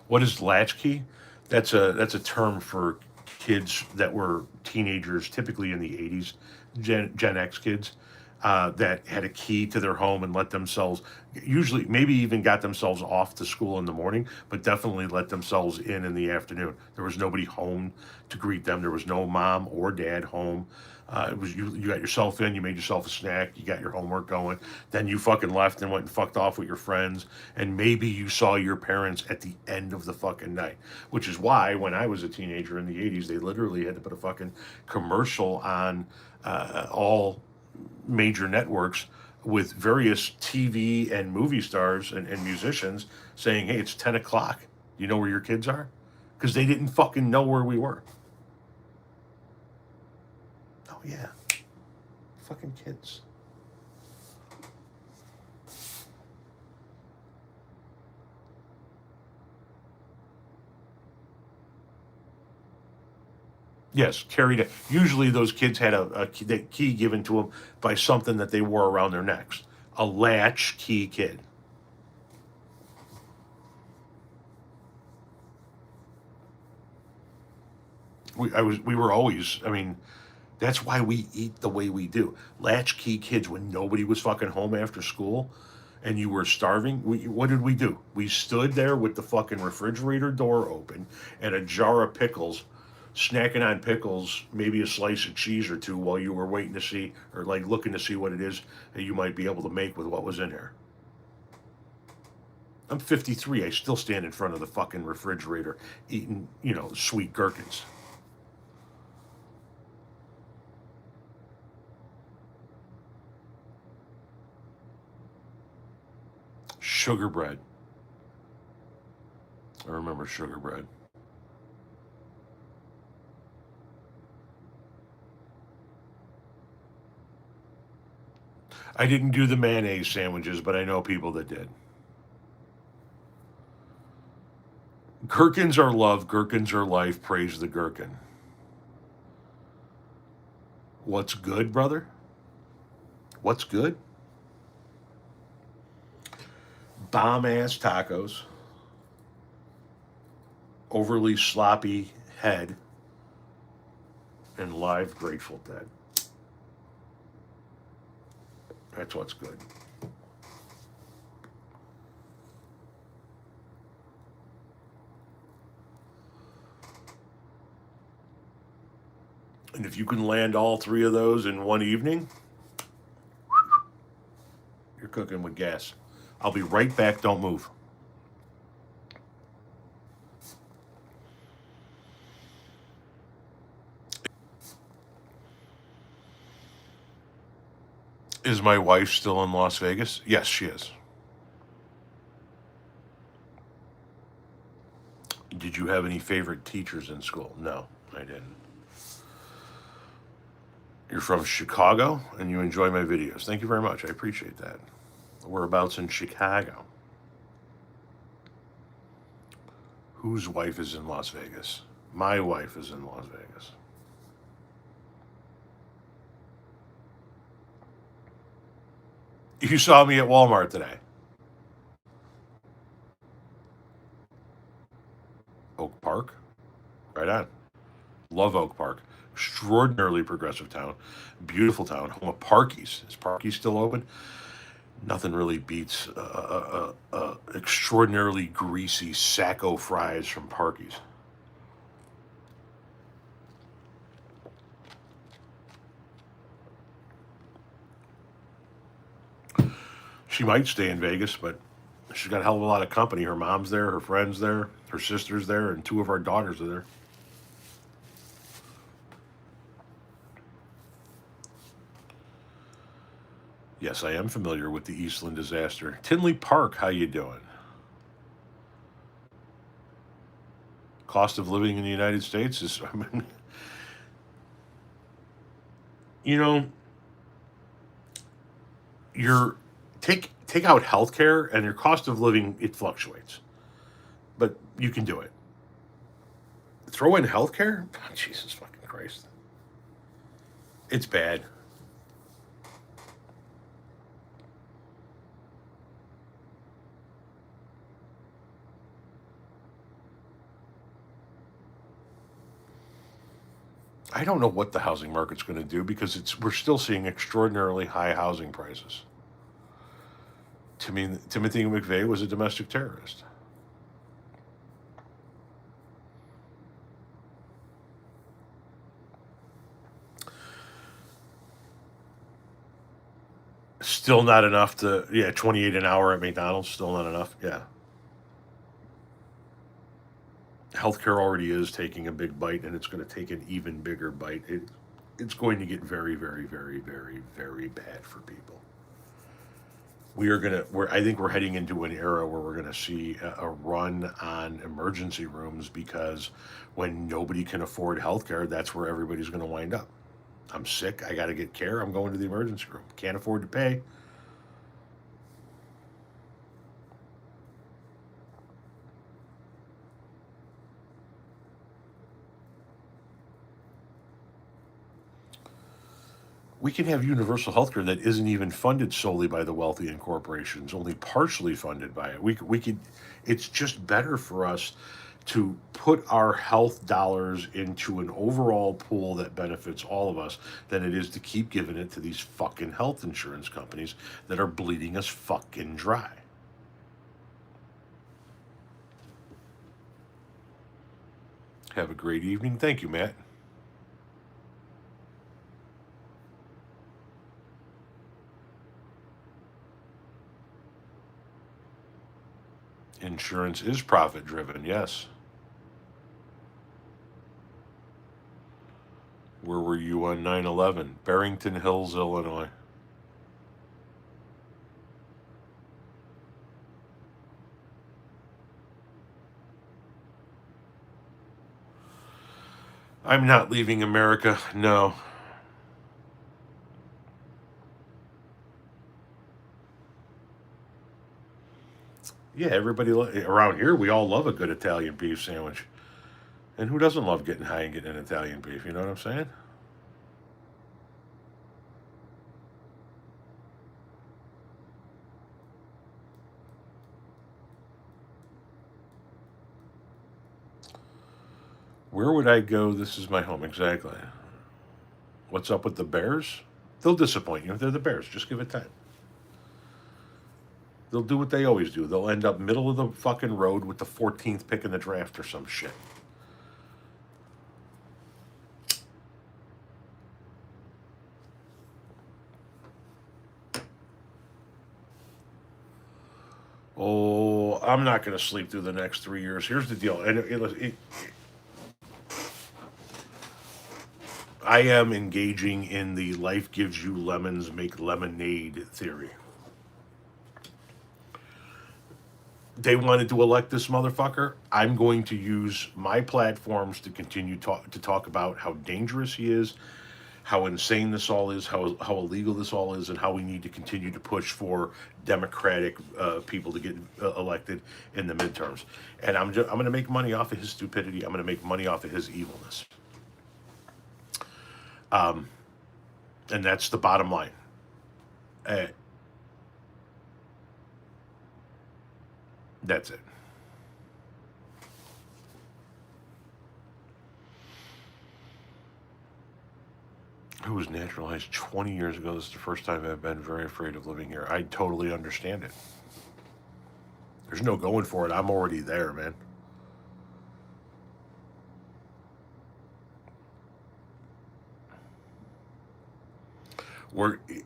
What is latchkey? That's a term for kids that were teenagers, typically in the '80s, Gen X kids, that had a key to their home and let themselves, usually maybe even got themselves off to school in the morning, but definitely let themselves in the afternoon. There was nobody home to greet them. There was no mom or dad home. It was you. You got yourself in. You made yourself a snack. You got your homework going. Then you fucking left and went and fucked off with your friends. And maybe you saw your parents at the end of the fucking night. Which is why when I was a teenager in the '80s, they literally had to put a fucking commercial on all major networks with various TV and movie stars and musicians saying, "Hey, it's 10 o'clock. You know where your kids are?" Because they didn't fucking know where we were. Oh yeah, fucking kids. Yes, carried it. Usually those kids had a key given to them by something that they wore around their necks. A latch key kid. We were always. I mean, that's why we eat the way we do. Latchkey kids, when nobody was fucking home after school and you were starving, what did we do? We stood there with the fucking refrigerator door open and a jar of pickles, snacking on pickles, maybe a slice of cheese or two while you were waiting to see or like looking to see what it is that you might be able to make with what was in there. I'm 53. I still stand in front of the fucking refrigerator eating, sweet gherkins. Sugar bread. I remember sugar bread. I didn't do the mayonnaise sandwiches, but I know people that did. Gherkins are love, gherkins are life, praise the gherkin. What's good, brother? What's good? Bomb ass tacos, overly sloppy head and live Grateful Dead. That's what's good. And if you can land all three of those in one evening, you're cooking with gas. I'll be right back. Don't move. Is my wife still in Las Vegas? Yes, she is. Did you have any favorite teachers in school? No, I didn't. You're from Chicago and you enjoy my videos. Thank you very much. I appreciate that. Whereabouts in Chicago? Whose wife is in Las Vegas? My wife is in Las Vegas. You saw me at Walmart today. Oak Park? Right on. Love Oak Park. Extraordinarily progressive town. Beautiful town. Home of Parky's. Is Parky's still open? Nothing really beats extraordinarily greasy Sacco fries from Parky's. She might stay in Vegas, but she's got a hell of a lot of company. Her mom's there, her friends there, her sister's there, and two of our daughters are there. Yes, I am familiar with the Eastland disaster. Tinley Park, how you doing? Cost of living in the United States is, I mean, you know, your take out healthcare and your cost of living it fluctuates, but you can do it. Throw in healthcare, oh, Jesus fucking Christ, it's bad. I don't know what the housing market's going to do because we're still seeing extraordinarily high housing prices. Timothy McVeigh was a domestic terrorist. Still not enough to, yeah, 28 an hour at McDonald's, still not enough. Yeah. Healthcare already is taking a big bite and it's going to take an even bigger bite. It's going to get very, very, very, very, very bad for people. I think we're heading into an era where we're going to see a run on emergency rooms because when nobody can afford healthcare, that's where everybody's going to wind up. I'm sick. I got to get care. I'm going to the emergency room. Can't afford to pay. We can have universal health care that isn't even funded solely by the wealthy and corporations, only partially funded by it. We could, it's just better for us to put our health dollars into an overall pool that benefits all of us than it is to keep giving it to these fucking health insurance companies that are bleeding us fucking dry. Have a great evening. Thank you, Matt. Insurance is profit driven, yes. Where were you on 9/11? Barrington Hills, Illinois. I'm not leaving America, no. Yeah, everybody around here, we all love a good Italian beef sandwich. And who doesn't love getting high and getting an Italian beef? You know what I'm saying? Where would I go? This is my home. Exactly. What's up with the Bears? They'll disappoint you. They're the Bears. Just give it time. They'll do what they always do. They'll end up middle of the fucking road with the 14th pick in the draft or some shit. Oh, I'm not going to sleep through the next 3 years. Here's the deal. And I am engaging in the life gives you lemons, make lemonade theory. They wanted to elect this motherfucker. I'm going to use my platforms to continue to talk about how dangerous he is, how insane this all is, how illegal this all is, and how we need to continue to push for Democratic people to get elected in the midterms. And I'm going to make money off of his stupidity. I'm going to make money off of his evilness. And that's the bottom line. That's it. It was naturalized 20 years ago. This is the first time I've been very afraid of living here. I totally understand it. There's no going for it. I'm already there, man.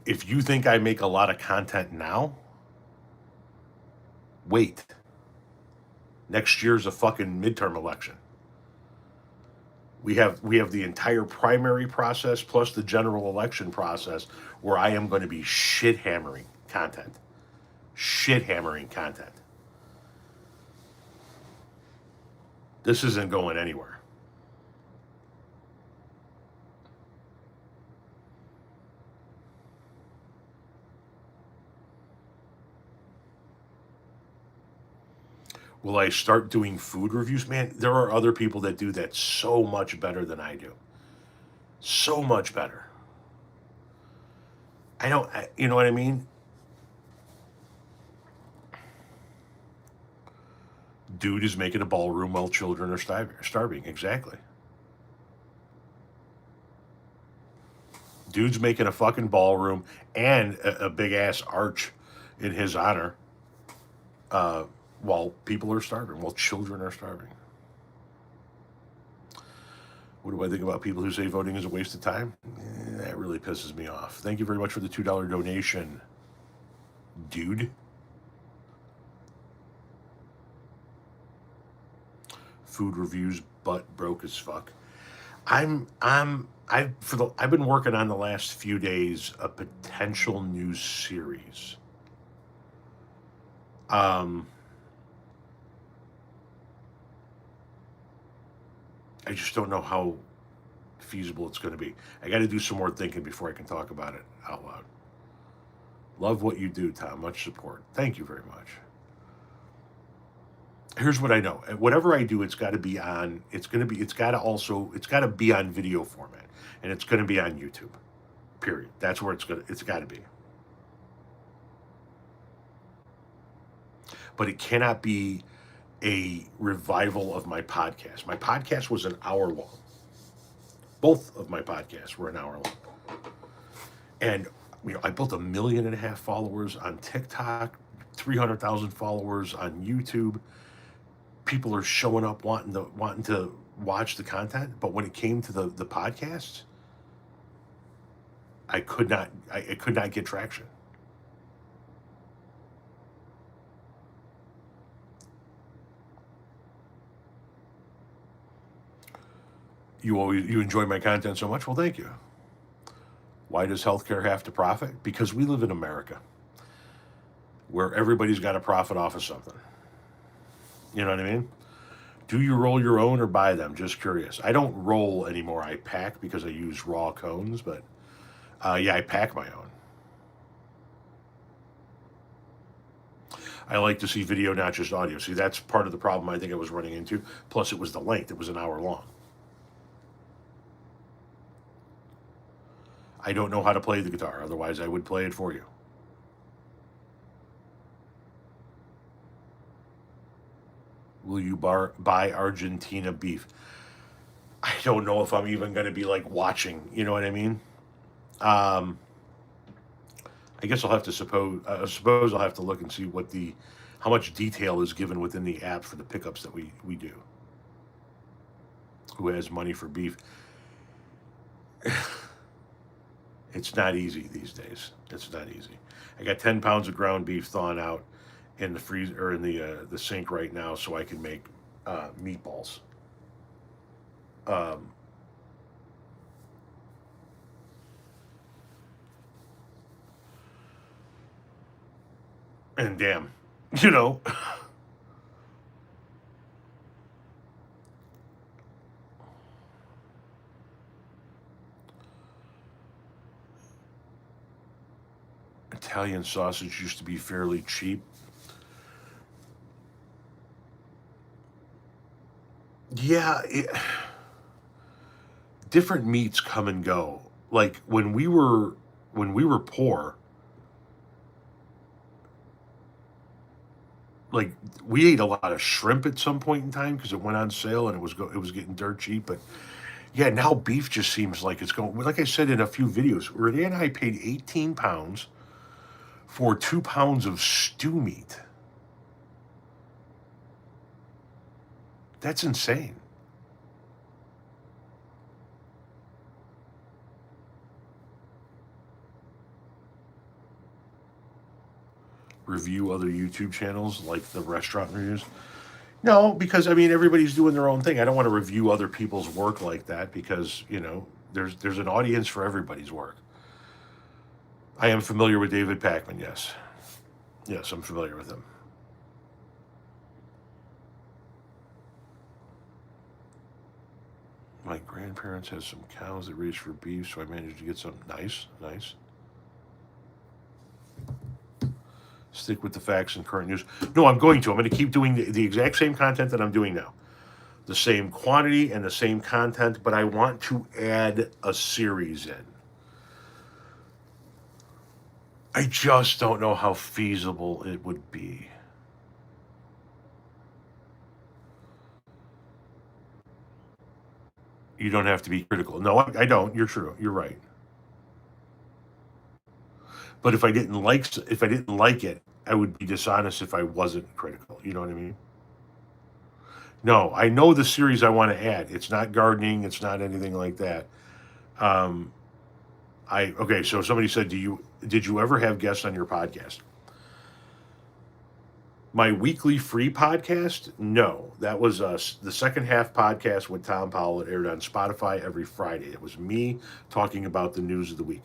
If you think I make a lot of content now, wait. Next year's a fucking midterm election. We have the entire primary process plus the general election process where I am going to be shit hammering content. Shit hammering content. This isn't going anywhere. Will I start doing food reviews? Man, there are other people that do that so much better than I do. So much better. You know what I mean? Dude is making a ballroom while children are starving. Exactly. Dude's making a fucking ballroom and a big ass arch in his honor while people are starving, while children are starving. What do I think about people who say voting is a waste of time? That really pisses me off. Thank you very much for the $2 donation, dude. Food reviews, butt broke as fuck. I've been working on the last few days a potential new series. I just don't know how feasible it's going to be. I got to do some more thinking before I can talk about it out loud. Love what you do, Tom. Much support. Thank you very much. Here's what I know. Whatever I do, it's got to be on. It's got to be on video format, and it's going to be on YouTube. Period. That's where it's got to be. But it cannot be a revival of my podcast. My podcast was an hour long. Both of my podcasts were an hour long. And I built 1.5 million followers on TikTok, 300,000 followers on YouTube. People are showing up wanting to watch the content, but when it came to the podcasts, I could not get traction. You enjoy my content so much? Well, thank you. Why does healthcare have to profit? Because we live in America, where everybody's got to profit off of something. You know what I mean? Do you roll your own or buy them? Just curious. I don't roll anymore. I pack because I use raw cones, but yeah, I pack my own. I like to see video, not just audio. See, that's part of the problem I think I was running into. Plus, it was the length. It was an hour long. I don't know how to play the guitar. Otherwise, I would play it for you. Will you buy Argentina beef? I don't know if I'm even going to be like watching. You know what I mean? Um, I guess I'll have to suppose I'll have to look and see what the how much detail is given within the app for the pickups that we do. Who has money for beef? It's not easy these days. It's not easy. I got 10 pounds of ground beef thawing out in the freezer or in the sink right now, so I can make meatballs. Um, and damn, you know, Italian sausage used to be fairly cheap. Yeah, different meats come and go. Like when we were poor, like we ate a lot of shrimp at some point in time because it went on sale and it was getting dirt cheap. But yeah, now beef just seems like it's going. Like I said in a few videos, Renee and I paid 18 pounds for 2 pounds of stew meat. That's insane. Review other YouTube channels like the restaurant reviews. No, because I mean everybody's doing their own thing. I don't want to review other people's work like that because there's an audience for everybody's work. I am familiar with David Packman. Yes, yes, I'm familiar with him. My grandparents had some cows that raised for beef, so I managed to get some. Nice, nice. Stick with the facts and current news. No, I'm going to. I'm going to keep doing the exact same content that I'm doing now. The same quantity and the same content, but I want to add a series in. I just don't know how feasible it would be. You don't have to be critical. No, I don't. You're true. You're right. But if I didn't like it, I would be dishonest if I wasn't critical. You know what I mean? No, I know the series I want to add. It's not gardening. It's not anything like that. Um, I okay. So somebody said, did you ever have guests on your podcast? My weekly free podcast? No, that was the second half podcast with Tom Powell. It aired on Spotify every Friday. It was me talking about the news of the week.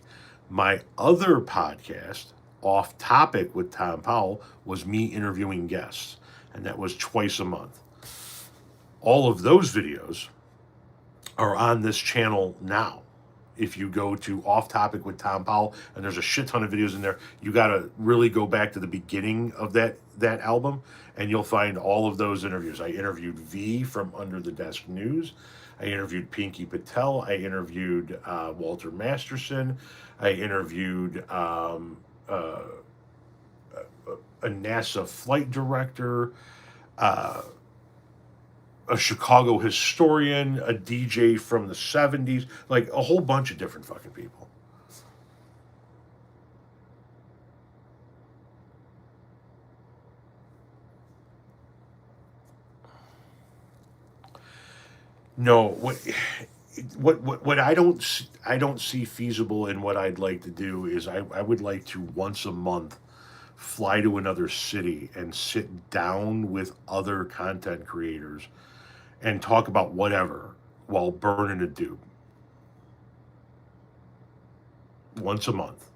My other podcast, Off Topic with Tom Powell, was me interviewing guests, and that was twice a month. All of those videos are on this channel now. If you go to Off Topic with Tom Powell, and there's a shit ton of videos in there, you got to really go back to the beginning of that album, and you'll find all of those interviews. I interviewed V from Under the Desk News. I interviewed Pinky Patel. I interviewed Walter Masterson. I interviewed a NASA flight director, uh, a Chicago historian, a DJ from the 70s, like a whole bunch of different fucking people. No, what I don't see feasible in what I'd like to do is I would like to once a month fly to another city and sit down with other content creators and talk about whatever while burning a dude once a month.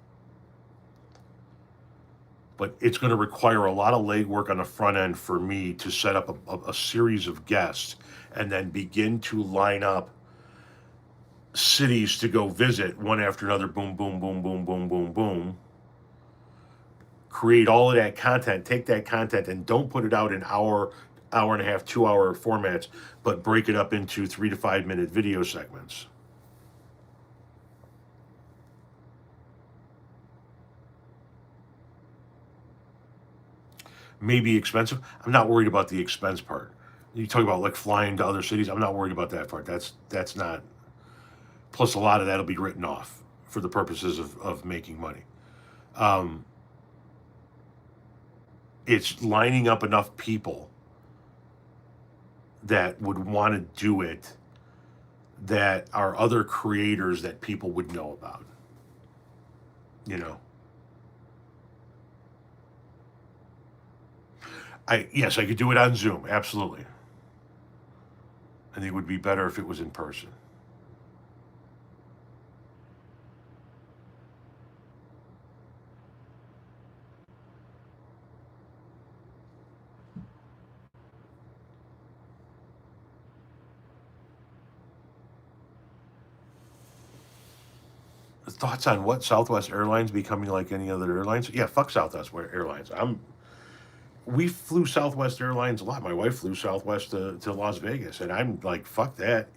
But it's going to require a lot of legwork on the front end for me to set up a series of guests and then begin to line up cities to go visit one after another. Boom, boom, boom, boom, boom, boom, boom. Create all of that content, take that content and don't put it out in hour and a half, 2 hour formats, but break it up into 3 to 5 minute video segments. Maybe expensive. I'm not worried about the expense part. You talk about like flying to other cities. I'm not worried about that part. That's not. Plus, a lot of that'll be written off for the purposes of making money. Um, it's lining up enough people that would want to do it that are other creators that people would know about. You know, yes, I could do it on Zoom. Absolutely. I think it would be better if it was in person. Thoughts on what Southwest Airlines becoming like any other airlines? Yeah, fuck Southwest Airlines. We flew Southwest Airlines a lot. My wife flew Southwest to Las Vegas, and I'm like, fuck that.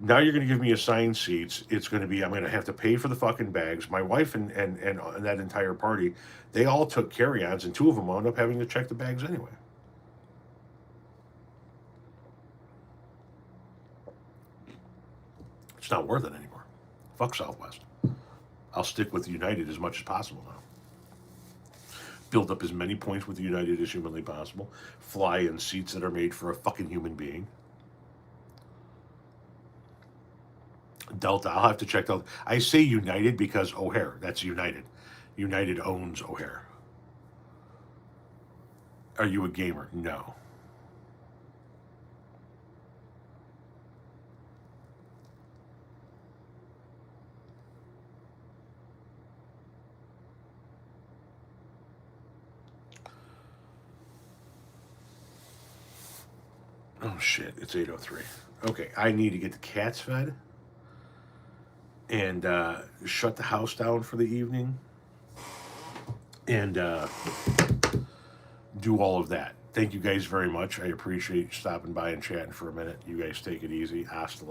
Now you're going to give me assigned seats. It's going to be I'm going to have to pay for the fucking bags. My wife and that entire party, they all took carry-ons, and two of them wound up having to check the bags anyway. It's not worth it anymore. Fuck Southwest. I'll stick with United as much as possible now. Build up as many points with United as humanly possible. Fly in seats that are made for a fucking human being. Delta, I'll have to check Delta. I say United because O'Hare, that's United. United owns O'Hare. Are you a gamer? No. Oh shit, it's 8:03. Okay, I need to get the cats fed and shut the house down for the evening and do all of that. Thank you guys very much. I appreciate you stopping by and chatting for a minute. You guys take it easy. Hasta